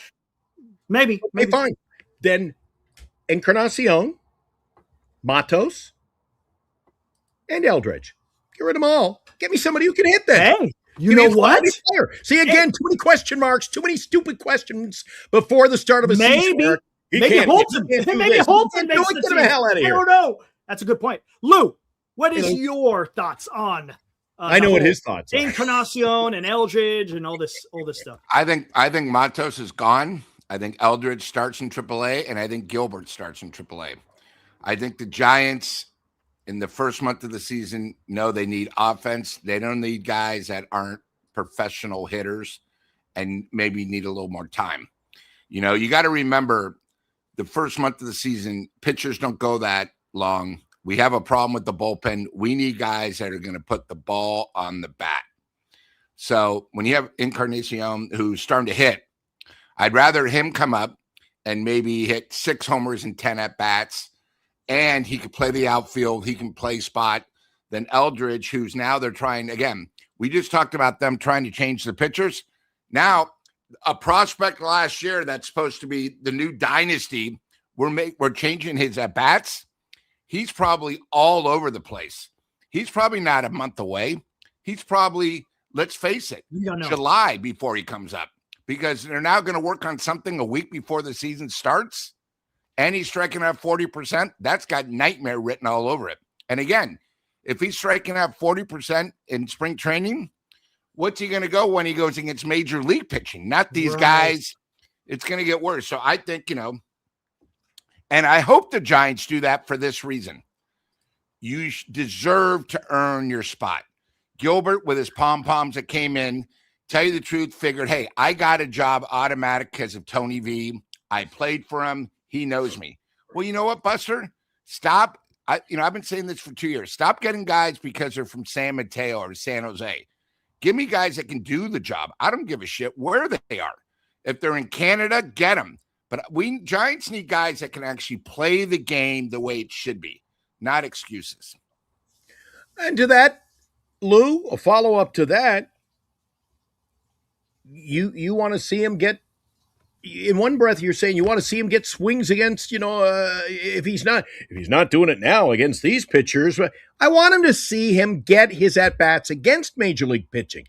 Maybe fine. Then Encarnacion, Matos, and Eldridge. Get rid of them all. Get me somebody who can hit that. Hey, you know what? See, again, too many question marks, too many stupid questions before the start of a season. Maybe Holton. Maybe Holton makes the team. Get the hell out of here. I don't know. That's a good point. Lou, what is your thoughts on I know what his thoughts are. Encarnacion and Eldridge and all this stuff. I think Matos is gone. I think Eldridge starts in AAA, and I think Gilbert starts in AAA. I think the Giants in the first month of the season know they need offense. They don't need guys that aren't professional hitters and maybe need a little more time. You know, you got to remember the first month of the season, pitchers don't go that long. We have a problem with the bullpen. We need guys that are going to put the ball on the bat. So when you have Encarnacion who's starting to hit, I'd rather him come up and maybe hit 6 homers and 10 at-bats, and he could play the outfield, he can play spot, than Eldridge, who's now they're trying, again, we just talked about them trying to change the pitchers. Now, a prospect last year that's supposed to be the new dynasty, we're changing his at-bats. He's probably all over the place. He's probably not a month away. He's probably, let's face it, July before he comes up, because they're now going to work on something a week before the season starts, and he's striking out 40%. That's got nightmare written all over it. And again, if he's striking out 40% in spring training, what's he going to go when he goes against major league pitching? Not these guys. It's going to get worse. So I think, and I hope the Giants do that for this reason. You deserve to earn your spot. Gilbert, with his pom-poms that came in, tell you the truth, figured, hey, I got a job automatic because of Tony V. I played for him. He knows me. Well, you know what, Buster? Stop. I've been saying this for 2 years. Stop getting guys because they're from San Mateo or San Jose. Give me guys that can do the job. I don't give a shit where they are. If they're in Canada, get them. But we Giants need guys that can actually play the game the way it should be, not excuses. And to that, Lou, a follow-up to that, you want to see him get, in one breath you're saying you want to see him get swings against, if he's not doing it now against these pitchers, I want him to see him get his at-bats against major league pitching,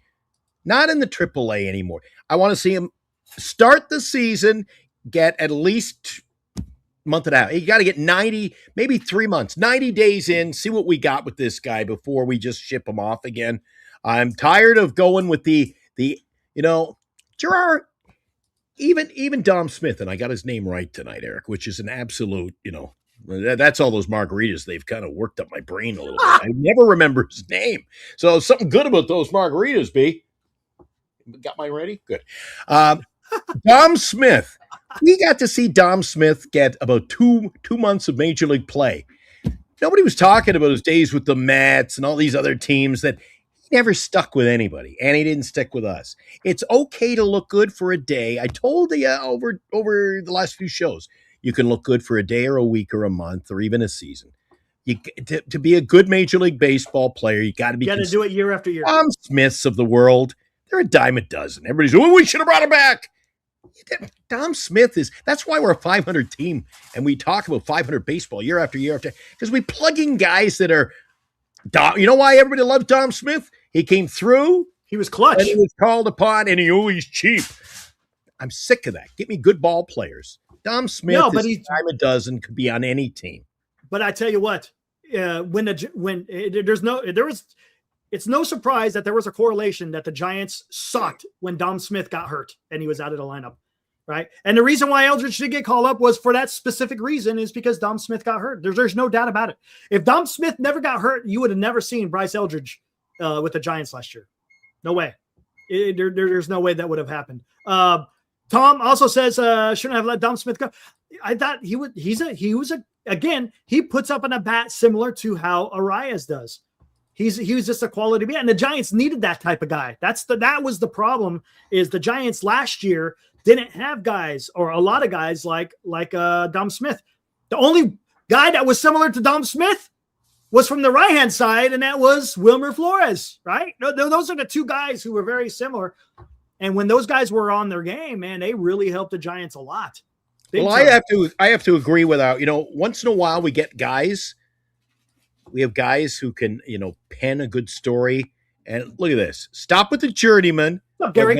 not in the AAA anymore. I want to see him start the season, get at least month and a half. You got to get 90, maybe 3 months, 90 days in, see what we got with this guy before we just ship him off again. I'm tired of going with the Jerar, even Dom Smith, and I got his name right tonight, Eric, which is an absolute, that's all those margaritas. They've kind of worked up my brain a little bit. I never remember his name. So something good about those margaritas, B. Got mine ready? Good. Dom Smith. We got to see Dom Smith get about two months of major league play. Nobody was talking about his days with the Mets and all these other teams that he never stuck with anybody, and he didn't stick with us. It's okay to look good for a day. I told you over the last few shows, you can look good for a day or a week or a month or even a season. To be a good Major League Baseball player, you got to be. You got to do it year after year. Tom Smiths of the world, they're a dime a dozen. Everybody's, we should have brought him back. Tom Smith that's why we're a 500 team, and we talk about 500 baseball year after year because we plug in guys that are. You know why everybody loves Tom Smith? He came through. He was clutch. And he was called upon, and he's cheap. I'm sick of that. Get me good ball players. Tom Smith is a dime a dozen, could be on any team. But I tell you what, it's no surprise that there was a correlation that the Giants sucked when Dom Smith got hurt and he was out of the lineup, right? And the reason why Eldridge did get called up was for that specific reason is because Dom Smith got hurt. There's no doubt about it. If Dom Smith never got hurt, you would have never seen Bryce Eldridge with the Giants last year. No way. There's no way that would have happened. Tom also says, shouldn't have let Dom Smith go. I thought he puts up a bat similar to how Arias does. He was just a quality bat, and the Giants needed that type of guy. That was the problem. Is the Giants last year didn't have guys or a lot of guys like Dom Smith. The only guy that was similar to Dom Smith was from the right hand side, and that was Wilmer Flores. Right? Those are the two guys who were very similar. And when those guys were on their game, man, they really helped the Giants a lot. Well, I have to agree with once in a while we get guys. We have guys who can, pen a good story. And look at this. Stop with the journeyman. What's up, Gary?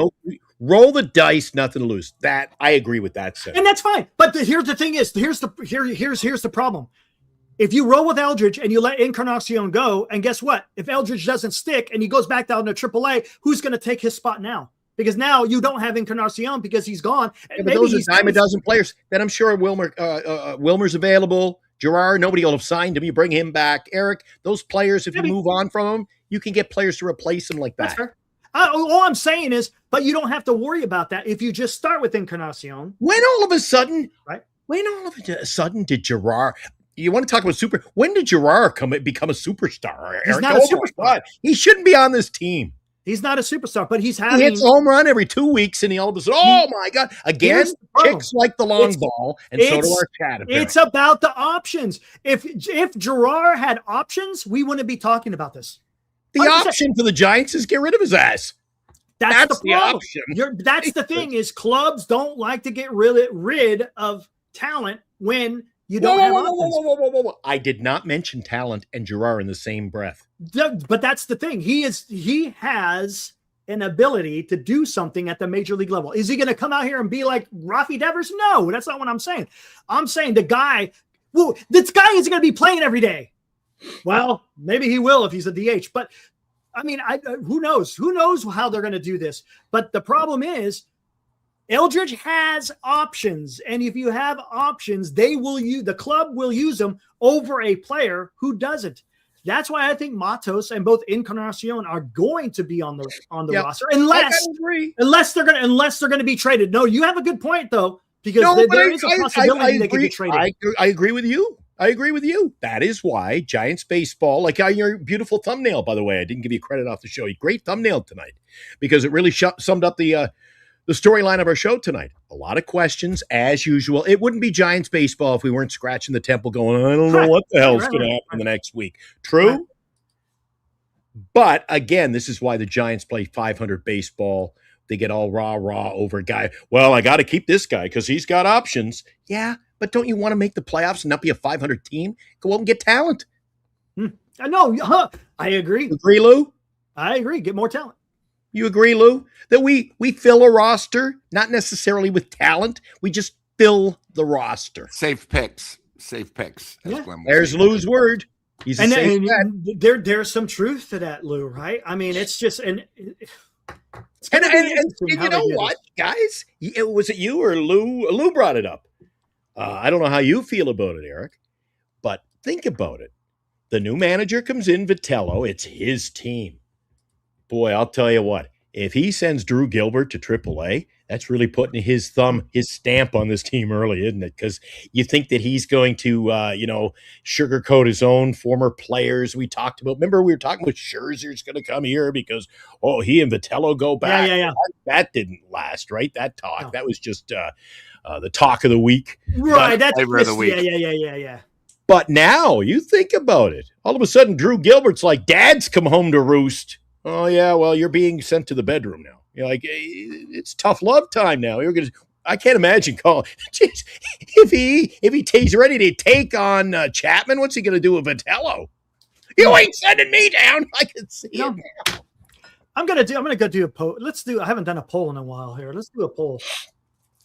Roll the dice, nothing to lose. That I agree with that. And that's fine. But here's the thing: here's the problem. If you roll with Eldridge and you let Encarnacion go, and guess what? If Eldridge doesn't stick and he goes back down to AAA, who's going to take his spot now? Because now you don't have Encarnacion because he's gone. Yeah, but those are dime a dozen players. Then I'm sure Wilmer's available. Jerar, nobody will have signed him. You bring him back. Eric, those players, if you move on from them, you can get players to replace them like that. That's fair. All I'm saying is, but you don't have to worry about that if you just start with Encarnacion. When all of a sudden did Jerar? You want to talk about when did Jerar become a superstar? Eric? He's not a superstar. He shouldn't be on this team. He's not a superstar, but he hits a home run every 2 weeks, and he all of a sudden, oh my God! Again, chicks like the long ball, and so do our chat. Apparently. It's about the options. If Jerar had options, we wouldn't be talking about this. The 100%. Option for the Giants is get rid of his ass. That's the problem. Option. That's the thing is clubs don't like to get rid of talent when you don't have options. I did not mention talent and Jerar in the same breath. But that's the thing. He has an ability to do something at the major league level. Is he going to come out here and be like Rafi Devers? No, that's not what I'm saying. I'm saying this guy isn't going to be playing every day. Well, maybe he will if he's a DH. But, I mean, who knows? Who knows how they're going to do this? But the problem is, Eldridge has options, and if you have options, the club will use them over a player who doesn't. That's why I think Matos and both Encarnacion are going to be on the roster, unless they're going to be traded. No, you have a good point though, because there is a possibility they could be traded. I agree with you. That is why Giants baseball, like your beautiful thumbnail, by the way, I didn't give you credit off the show. Great thumbnail tonight because it really summed up the storyline of our show tonight. A lot of questions, as usual. It wouldn't be Giants baseball if we weren't scratching the temple going, I don't know what the hell's going to happen the next week. True? Right. But, again, this is why the Giants play 500 baseball. They get all rah-rah over a guy. Well, I got to keep this guy because he's got options. Yeah, but don't you want to make the playoffs and not be a 500 team? Go out and get talent. I know. I agree. You agree, Lou? I agree. Get more talent. You agree, Lou, that we fill a roster, not necessarily with talent. We just fill the roster. Safe picks. Yeah. There's Lou's word. He's there's some truth to that, Lou, right? I mean, it's just and you know what, guys? Was it you or Lou? Lou brought it up. I don't know how you feel about it, Eric, but think about it. The new manager comes in, Vitello. It's his team. Boy, I'll tell you what, if he sends Drew Gilbert to AAA, that's really putting his stamp on this team early, isn't it? Because you think that he's going to, sugarcoat his own former players we talked about. Remember, we were talking about Scherzer's going to come here because, he and Vitello go back. Yeah. That didn't last, right? That talk. No. That was just the talk of the week. Right. That's flavor of the week. Yeah. But now you think about it. All of a sudden, Drew Gilbert's like, Dad's come home to roost. Oh, yeah, well, you're being sent to the bedroom now. You're like, it's tough love time now. I can't imagine calling. Jeez, if he's ready to take on Chapman, what's he going to do with Vitello? You ain't sending me down. I can see it now. I'm gonna go do a poll. I haven't done a poll in a while here. Let's do a poll.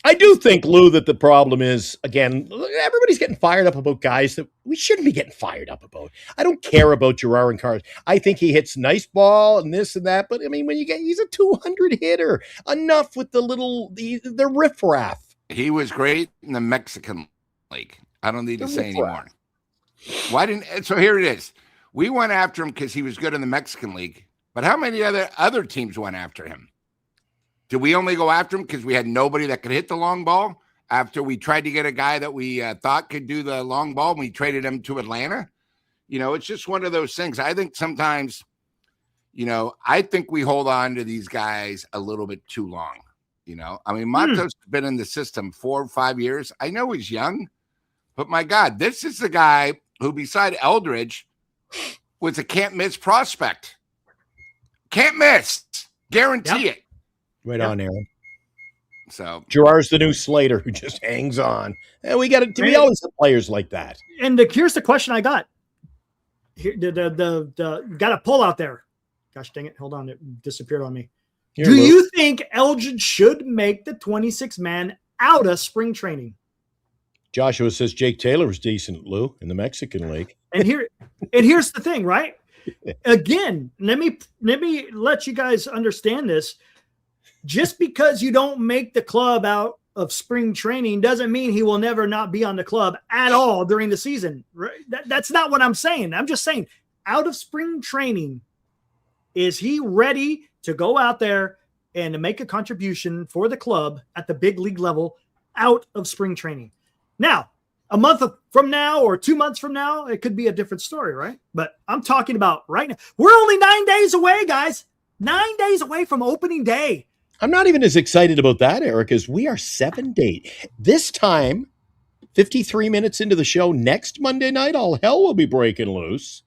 I do think, Lou, that the problem is, again, everybody's getting fired up about guys that we shouldn't be getting fired up about. I don't care about Jerar Encarnacion. I think he hits nice ball and this and that, but I mean, he's a 200 hitter. Enough with the riffraff. He was great in the Mexican League. I don't need to say anymore. So here it is. We went after him because he was good in the Mexican League, but how many other teams went after him? Did we only go after him because we had nobody that could hit the long ball after we tried to get a guy that we thought could do the long ball and we traded him to Atlanta? It's just one of those things. I think sometimes, I think we hold on to these guys a little bit too long. I mean, Matos has been in the system 4 or 5 years. I know he's young, but my God, this is the guy who, beside Eldridge, was a can't miss prospect. Can't miss. Guarantee it. Right on, Aaron. So Gerard's the new Slater who just hangs on. And we got to be always have players like that. And here's the question I got. Here, got a poll out there. Gosh dang it. Hold on. It disappeared on me. Do you think Eldridge should make the 26-man out of spring training? Joshua says Jake Taylor was decent, Lou, in the Mexican League. And here's the thing, right? Again, let me let you guys understand this. Just because you don't make the club out of spring training doesn't mean he will never not be on the club at all during the season. Right? That's not what I'm saying. I'm just saying, out of spring training, is he ready to go out there and to make a contribution for the club at the big league level out of spring training? Now, a month from now or 2 months from now, it could be a different story, right? But I'm talking about right now. We're only 9 days away, guys. 9 days away from opening day. I'm not even as excited about that, Eric, as we are 7 days. This time, 53 minutes into the show, next Monday night, all hell will be breaking loose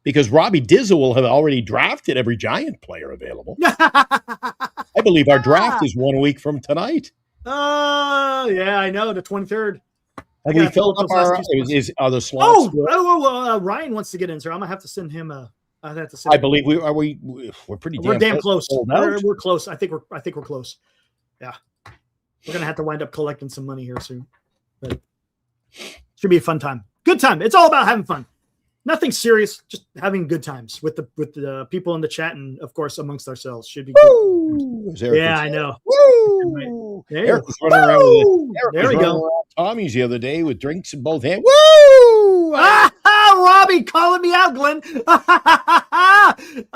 because Robbie Dizza will have already drafted every Giant player available. I believe our draft is 1 week from tonight. Oh, yeah, I know, the 23rd. Have we filled up are the slots? Ryan wants to get in, sir. I'm going to have to send him a... I believe we're pretty damn close. We're close. I think we're close. Yeah. We're going to have to wind up collecting some money here soon. But should be a fun time. Good time. It's all about having fun. Nothing serious, just having good times with the people in the chat and of course amongst ourselves. Should be good. Yeah, I know. Woo! Eric was running around with there we go. Tommy's the other day with drinks in both hands. Woo! Robbie calling me out, Glenn.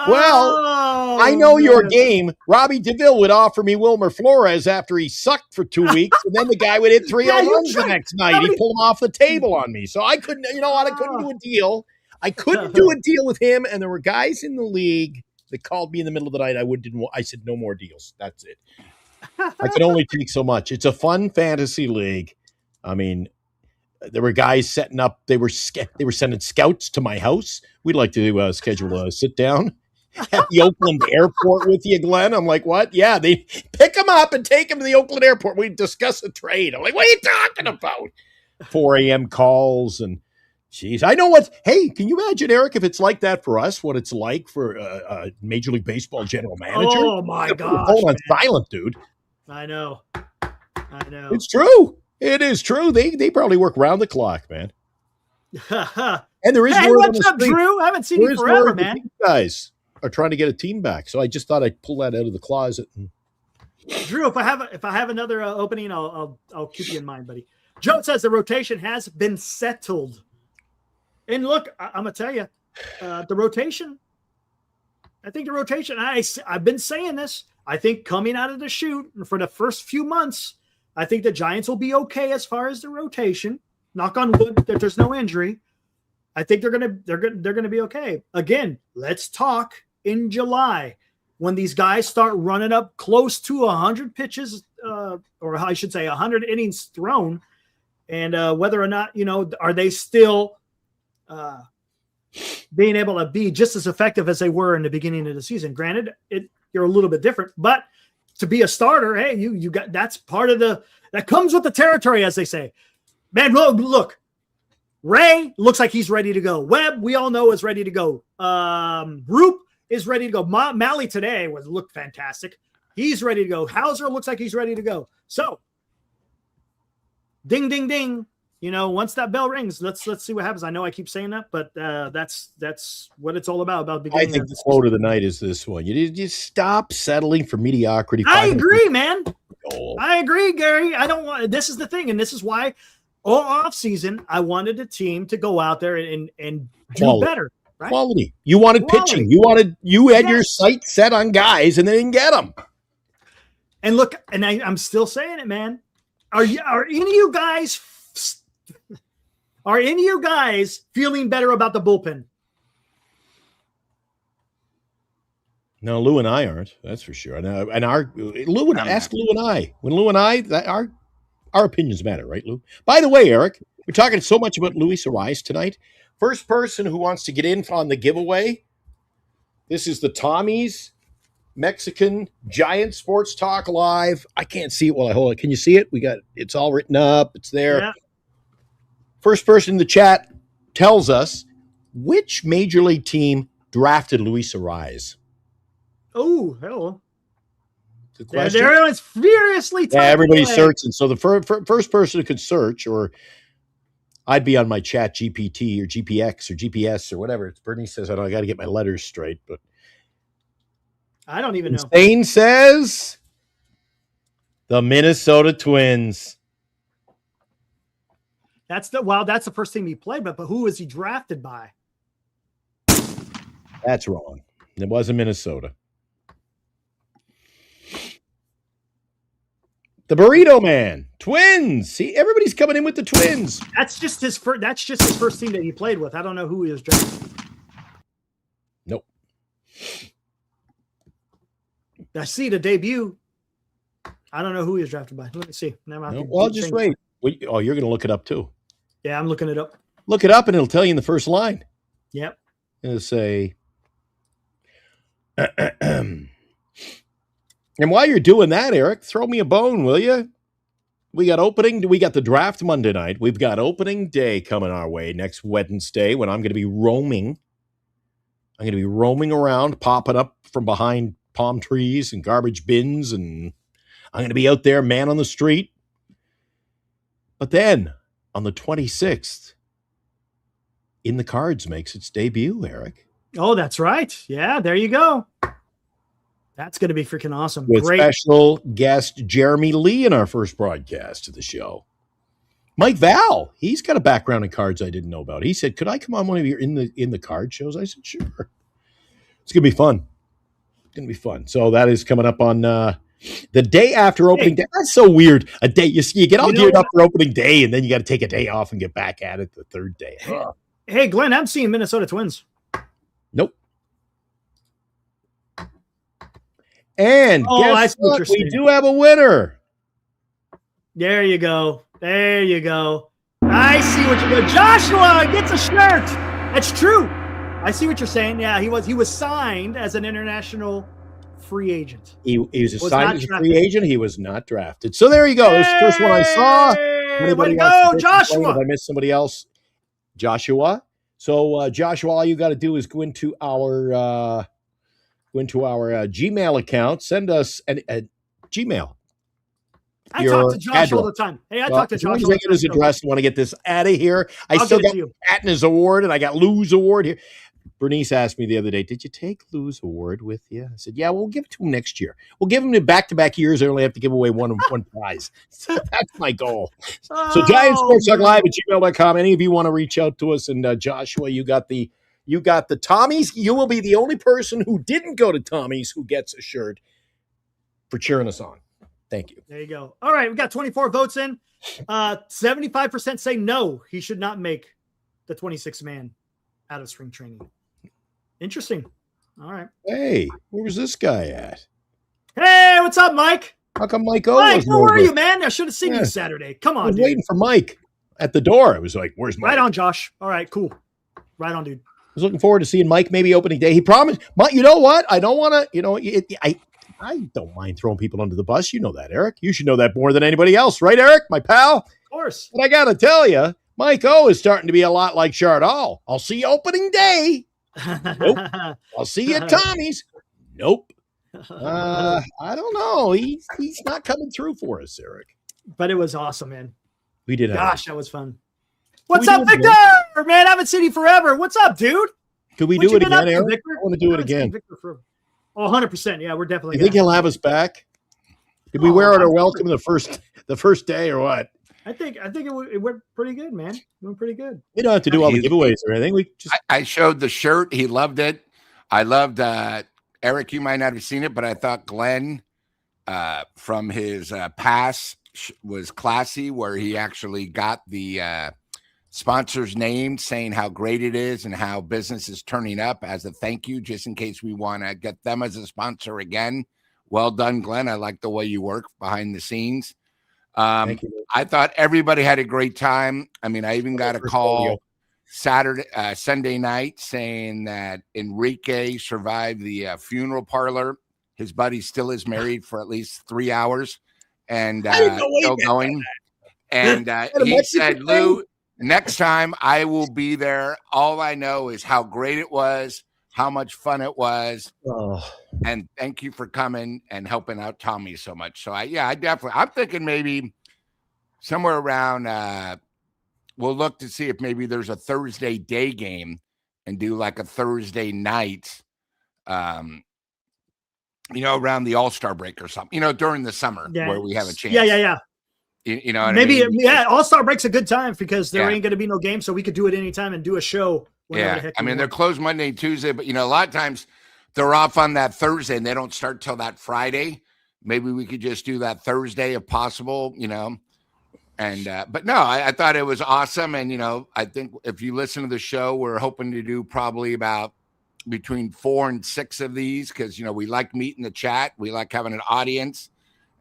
Well, I know your game. Robbie DeVille would offer me Wilmer Flores after he sucked for 2 weeks, and then the guy would hit 3 home runs the next night. He pulled him off the table on me. So I couldn't, I couldn't do a deal. I couldn't do a deal with him, and there were guys in the league that called me in the middle of the night. I said, no more deals. That's it. I can only take so much. It's a fun fantasy league. I mean, there were guys setting up. They were sending scouts to my house. We'd like to schedule a sit down at the Oakland airport with you, Glenn. I'm like, what? Yeah, they pick him up and take him to the Oakland airport. We discuss a trade. I'm like, what are you talking about? 4 a.m. calls and, geez, I know what. Hey, can you imagine, Eric, if it's like that for us? What it's like for a Major League Baseball general manager? Oh my gosh! Hold on, silent, dude. I know. It's true. It is true. They probably work round the clock, man. And there is hey, what's up, Drew? I haven't seen you forever, man. You guys are trying to get a team back, so I just thought I'd pull that out of the closet. Drew, if I have another opening, I'll keep you in mind, buddy. Joe says the rotation has been settled, and look, I'm gonna tell you, the rotation. I think the rotation. I've been saying this. I think coming out of the chute for the first few months. I think the Giants will be okay as far as the rotation. Knock on wood that there's no injury. I think they're gonna be okay. Again, let's talk in July when these guys start running up close to 100 pitches, or I should say 100 innings thrown, and whether or not are they still being able to be just as effective as they were in the beginning of the season. Granted, you're a little bit different, but to be a starter, hey, you got that's part of that comes with the territory, as they say. Man, look, Ray looks like he's ready to go. Webb, we all know, is ready to go. Roop is ready to go. Malley today looked fantastic. He's ready to go. Hauser looks like he's ready to go. So, ding, ding, ding. Once that bell rings, let's see what happens. I know I keep saying that, but that's what it's all about. I think the quote of the night is this one: you just stop settling for mediocrity. I agree, man. I agree, Gary. I don't want. This is the thing, and this is why all off season I wanted a team to go out there and do better. Right? Quality. You wanted pitching. You had your sights set on guys, and they didn't get them. And look, and I'm still saying it, man. Are any of you guys? Are any of you guys feeling better about the bullpen? No, Lou and I aren't. That's for sure. And ask Lou and I. When Lou and I, our opinions matter, right, Lou? By the way, Eric, we're talking so much about Luis Ariz tonight. First person who wants to get in on the giveaway. This is the Tommy's Mexican Giant Sports Talk Live. I can't see it while I hold it. Can you see it? It's all written up. It's there. Yeah. First person in the chat tells us which major league team drafted Luis Ariz. Oh, hello. Everyone's furiously talking. Yeah, everybody's searching. So the first person who could search, or I'd be on my chat GPT or GPX or GPS or whatever. Bernice says, I got to get my letters straight, but I don't even know. Insane says the Minnesota Twins. That's the first team he played, but who was he drafted by? That's wrong. It wasn't Minnesota. The Burrito Man, Twins. See, everybody's coming in with the Twins. That's just his first. That's just his first team that he played with. I don't know who he was drafted. Nope. I see the debut. I don't know who he was drafted by. Let me see. Well, just wait. You're going to look it up too. Yeah, I'm looking it up. Look it up, and it'll tell you in the first line. Yep. It'll say. And while you're doing that, Eric, throw me a bone, will you? We got the draft Monday night. We've got opening day coming our way next Wednesday when I'm going to be roaming. I'm going to be roaming around, popping up from behind palm trees and garbage bins, and I'm going to be out there, man on the street. But then on the 26th, In the Cards makes its debut, Eric. Oh, that's right. Yeah, there you go. That's going to be freaking awesome. With special guest Jeremy Lee in our first broadcast of the show. Mike Val, he's got a background in cards I didn't know about. He said, could I come on one of your in the card shows? I said, sure. It's going to be fun. It's going to be fun. So that is coming up on the day after opening day. That's so weird. A day you get all geared up for opening day, and then you got to take a day off and get back at it the third day. Hey, Glenn, I'm seeing Minnesota Twins. Nope. And guess what? We do have a winner. There you go. There you go. I see what you're doing. Joshua gets a shirt. That's true. I see what you're saying. Yeah, he was signed as an international free agent. He was signed as a free agent. He was not drafted. So there you go. This is the first one I saw. Way to go, Joshua. If I missed somebody else, Joshua. So Joshua, all you got to do is go into our Gmail account. Send us a Gmail. I talk to Josh all the time. Hey, I talk to Josh all the time. His address. I want to get this out of here. I still got Patton's award, and I got Lou's award here. Bernice asked me the other day, did you take Lou's award with you? I said, yeah, we'll give it to him next year. We'll give him the back-to-back years. I only have to give away one prize. So that's my goal. So GiantSportsTalkLive@gmail.com. Any of you want to reach out to us? And Joshua, you got the Tommies. You will be the only person who didn't go to Tommy's who gets a shirt for cheering us on. Thank you. There you go. All right, we got 24 votes in. 75% say no, he should not make the 26 man out of spring training. Interesting. All right. Hey, where's this guy at? Hey, what's up, Mike? How come Mike O? Mike, where were you, man? I should have seen you Saturday. Come on, I was waiting for Mike at the door. I was like, where's Mike? Right on, Josh. All right, cool. Right on, dude. I was looking forward to seeing Mike maybe opening day. He promised, Mike, you know what? I don't want to, I don't mind throwing people under the bus. You know that, Eric. You should know that more than anybody else, right, Eric, my pal? Of course. But I got to tell you, Mike O is starting to be a lot like Chardall. I'll see you opening day. Nope. I'll see you at Tommy's. Nope. I don't know. He's not coming through for us, Eric. But it was awesome, man. We did. Gosh, that was fun. What's up, Victor? Man, I haven't seen you forever. What's up, dude? Could we do it again, Eric? I want to do it again. 100%. Yeah, we're definitely. You think he'll have us back? Did we wear out our welcome the first day or what? I think it went pretty good, man. It went pretty good. We don't have to do all the giveaways or anything. I showed the shirt. He loved it. I loved Eric. You might not have seen it, but I thought Glenn from his pass was classy, where he actually got the sponsor's name, saying how great it is and how business is turning up as a thank you, just in case we want to get them as a sponsor again. Well done, Glenn. I like the way you work behind the scenes. Thank you. I thought everybody had a great time. I mean, I even got a call Sunday night saying that Enrique survived the funeral parlor. His buddy still is married for at least 3 hours and still going. And he said, Lou, next time I will be there. All I know is how great it was, how much fun it was. And thank you for coming and helping out Tommy so much. So I definitely, I'm thinking maybe somewhere around, we'll look to see if maybe there's a Thursday day game and do like a Thursday night, around the All-Star break or something, during the summer where we have a chance. Yeah. You know what maybe, I mean? Yeah, All-Star break's a good time because there ain't going to be no game, so we could do it anytime and do a show. Yeah, I mean, they're closed Monday and Tuesday, but, a lot of times they're off on that Thursday and they don't start till that Friday. Maybe we could just do that Thursday if possible, And, but no, I thought it was awesome. And, I think if you listen to the show, we're hoping to do probably about between 4 and 6 of these because, we like meeting the chat. We like having an audience.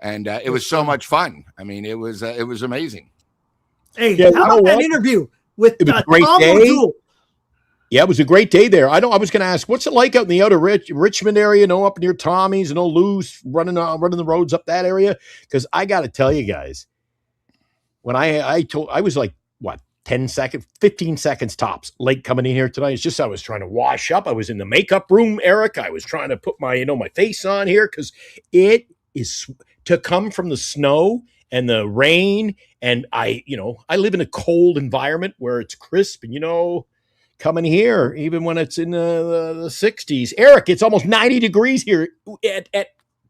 And it was so much fun. I mean, it was amazing. Hey, how about that interview with Tom O'Doul? Yeah, it was a great day there. I was going to ask, what's it like out in the outer Richmond area, up near Tommy's, Lou's running the roads up that area? Because I got to tell you guys, when I was like, 10 seconds, 15 seconds tops late coming in here tonight. It's just I was trying to wash up. I was in the makeup room, Eric. I was trying to put my, my face on here because it is to come from the snow and the rain. And I live in a cold environment where it's crisp and, coming here, even when it's in the 60s. Eric, it's almost 90 degrees here at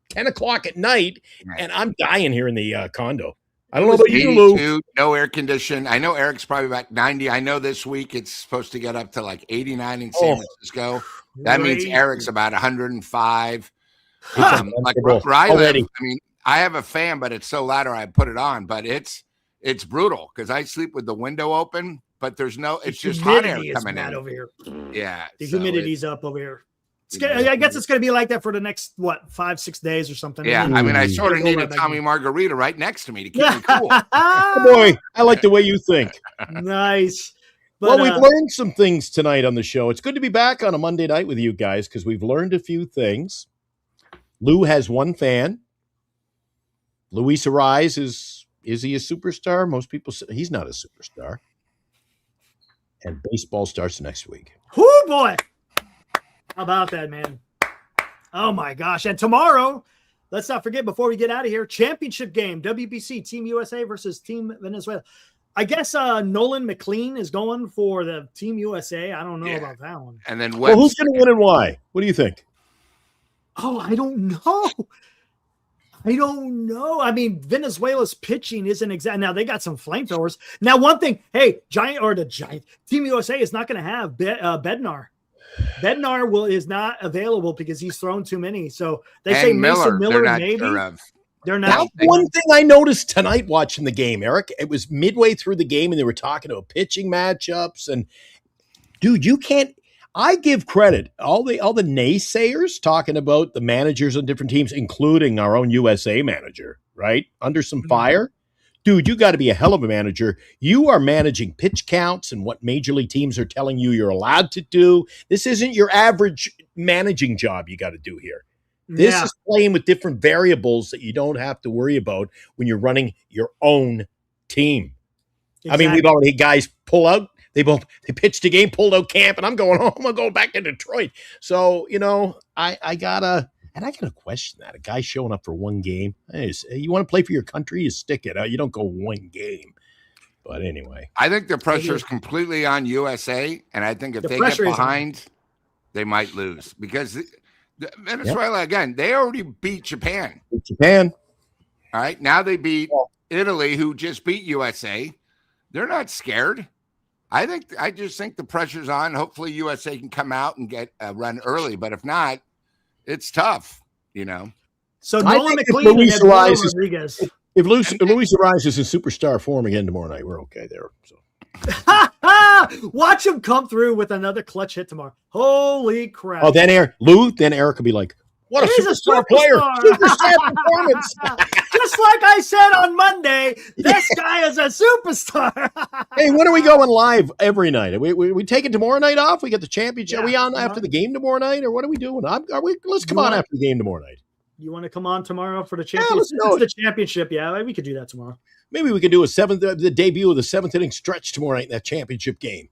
10 o'clock at night, and I'm dying here in the condo. I don't know about you, Lou. No air condition. I know Eric's probably about 90. I know this week it's supposed to get up to like 89 in San Francisco. That means Eric's about 105. Like where I live, I mean, I have a fan, but it's so loud I put it on, but it's brutal because I sleep with the window open. But there's it's just hot air coming in over here. Yeah, the humidity's up over here. I guess it's going to be like that for the next 5-6 days or something. Yeah, I mean, I sort of need a Tommy Margarita right next to me to keep me cool. Oh boy, I like the way you think. Nice. But, we've learned some things tonight on the show. It's good to be back on a Monday night with you guys because we've learned a few things. Lou has one fan. Luis Arise is he a superstar? Most people say he's not a superstar. And baseball starts next week. Whoo, boy. How about that, man? Oh, my gosh. And tomorrow, let's not forget, before we get out of here, championship game, WBC, Team USA versus Team Venezuela. I guess Nolan McLean is going for the Team USA. I don't know about that one. And then who's going to win and why? What do you think? Oh, I don't know. I mean, Venezuela's pitching isn't exact. Now they got some flamethrowers. Now, one thing, hey, Team USA is not going to have Bednar. Bednar is not available because he's thrown too many. So they say Mason Miller maybe. They're not. That's one thing I noticed tonight watching the game, Eric. It was midway through the game and they were talking about pitching matchups. And dude, you can't. I give credit all the naysayers talking about the managers on different teams, including our own USA manager, right? Under some fire. Dude, you got to be a hell of a manager. You are managing pitch counts and what major league teams are telling you you're allowed to do. This isn't your average managing job you got to do here. This is playing with different variables that you don't have to worry about when you're running your own team. Exactly. I mean, we've already had guys pull out. They pitched a game, pulled out camp, and I'm going home. I'm going back to Detroit. So, I gotta question that. A guy showing up for one game. You want to play for your country, you stick it out. You don't go one game. But anyway. I think the pressure is completely on USA, and I think if they get behind, they might lose. Because Venezuela, again, they already beat Japan. All right, now they beat Italy, who just beat USA. They're not scared. I just think the pressure's on. Hopefully USA can come out and get a run early, but if not, it's tough, So Nolan McLean and Rodriguez. If Luis Arias is in superstar form again tomorrow night, we're okay there. So. Watch him come through with another clutch hit tomorrow. Holy crap! Oh, then Eric will be like, "What a superstar player! Superstar performance!" Just like I said on Monday, this guy is a superstar. Hey, when are we going live every night? We taking tomorrow night off? We get the championship. Are we on after the game tomorrow night, or what are we doing? Let's come on after the game tomorrow night. You want to come on tomorrow for the championship? It's the championship. Yeah, we could do that tomorrow. Maybe we could do the debut of the 7th inning stretch tomorrow night in that championship game.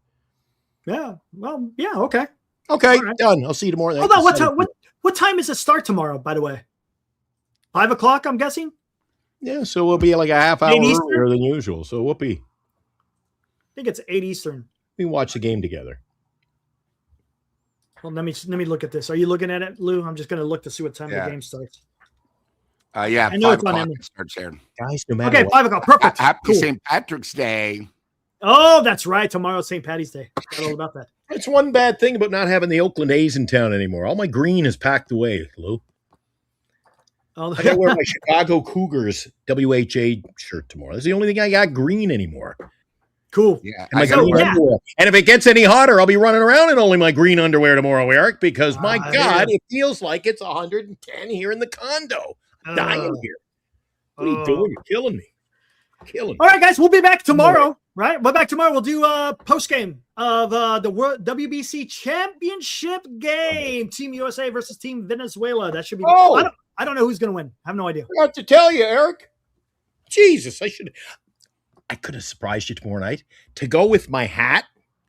Yeah. Well, yeah. Okay. Okay. Right. Done. I'll see you tomorrow night. Hold on. What time is it start tomorrow, by the way? 5 o'clock, I'm guessing? Yeah, so we'll be like a half hour earlier than usual. So whoopee. I think it's 8 Eastern. We can watch the game together. Well, let me look at this. Are you looking at it, Lou? I'm just going to look to see what time the game starts. I know 5 o'clock it starts here. Guys, no matter what. 5 o'clock. Perfect. Happy St. Patrick's Day. Oh, that's right. Tomorrow's St. Patty's Day. Forgot all about that. That's one bad thing about not having the Oakland A's in town anymore. All my green is packed away, Lou. I gotta wear my Chicago Cougars WHA shirt tomorrow. That's the only thing I got green anymore. Cool. Yeah. And if it gets any hotter, I'll be running around in only my green underwear tomorrow, Eric, because my God, it feels like it's 110 here in the condo. I'm dying here. What are you doing? You're killing me. All right, guys, we'll be back tomorrow, right? We're back tomorrow. We'll do a post-game of the World WBC Championship game. Team USA versus Team Venezuela. That should be I don't know who's going to win. I have no idea. I have to tell you, Eric. Jesus, I could have surprised you tomorrow night. To go with my hat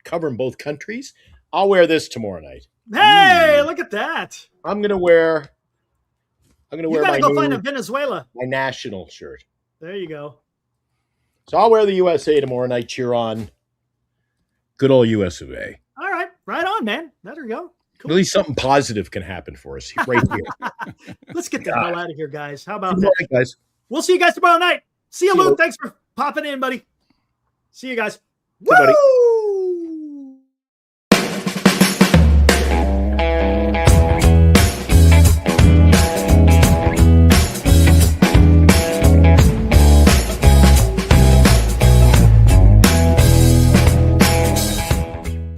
covering both countries, I'll wear this tomorrow night. Hey, look at that. I'm going to wear my find a Venezuela. My national shirt. There you go. So I'll wear the USA tomorrow night, cheer on good old US of A. All right. Right on, man. There we go. Cool. At least something positive can happen for us right here. Let's get the hell out of here, guys. How about that? Right, guys. We'll see you guys tomorrow night. See you, Lou. Thanks for popping in, buddy. See you guys. Woo! Buddy.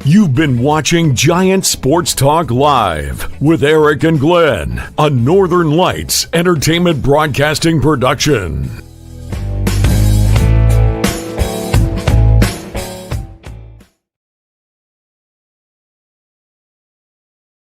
You've been watching Giant Sports Talk Live with Eric and Glenn, a Northern Lights Entertainment Broadcasting production.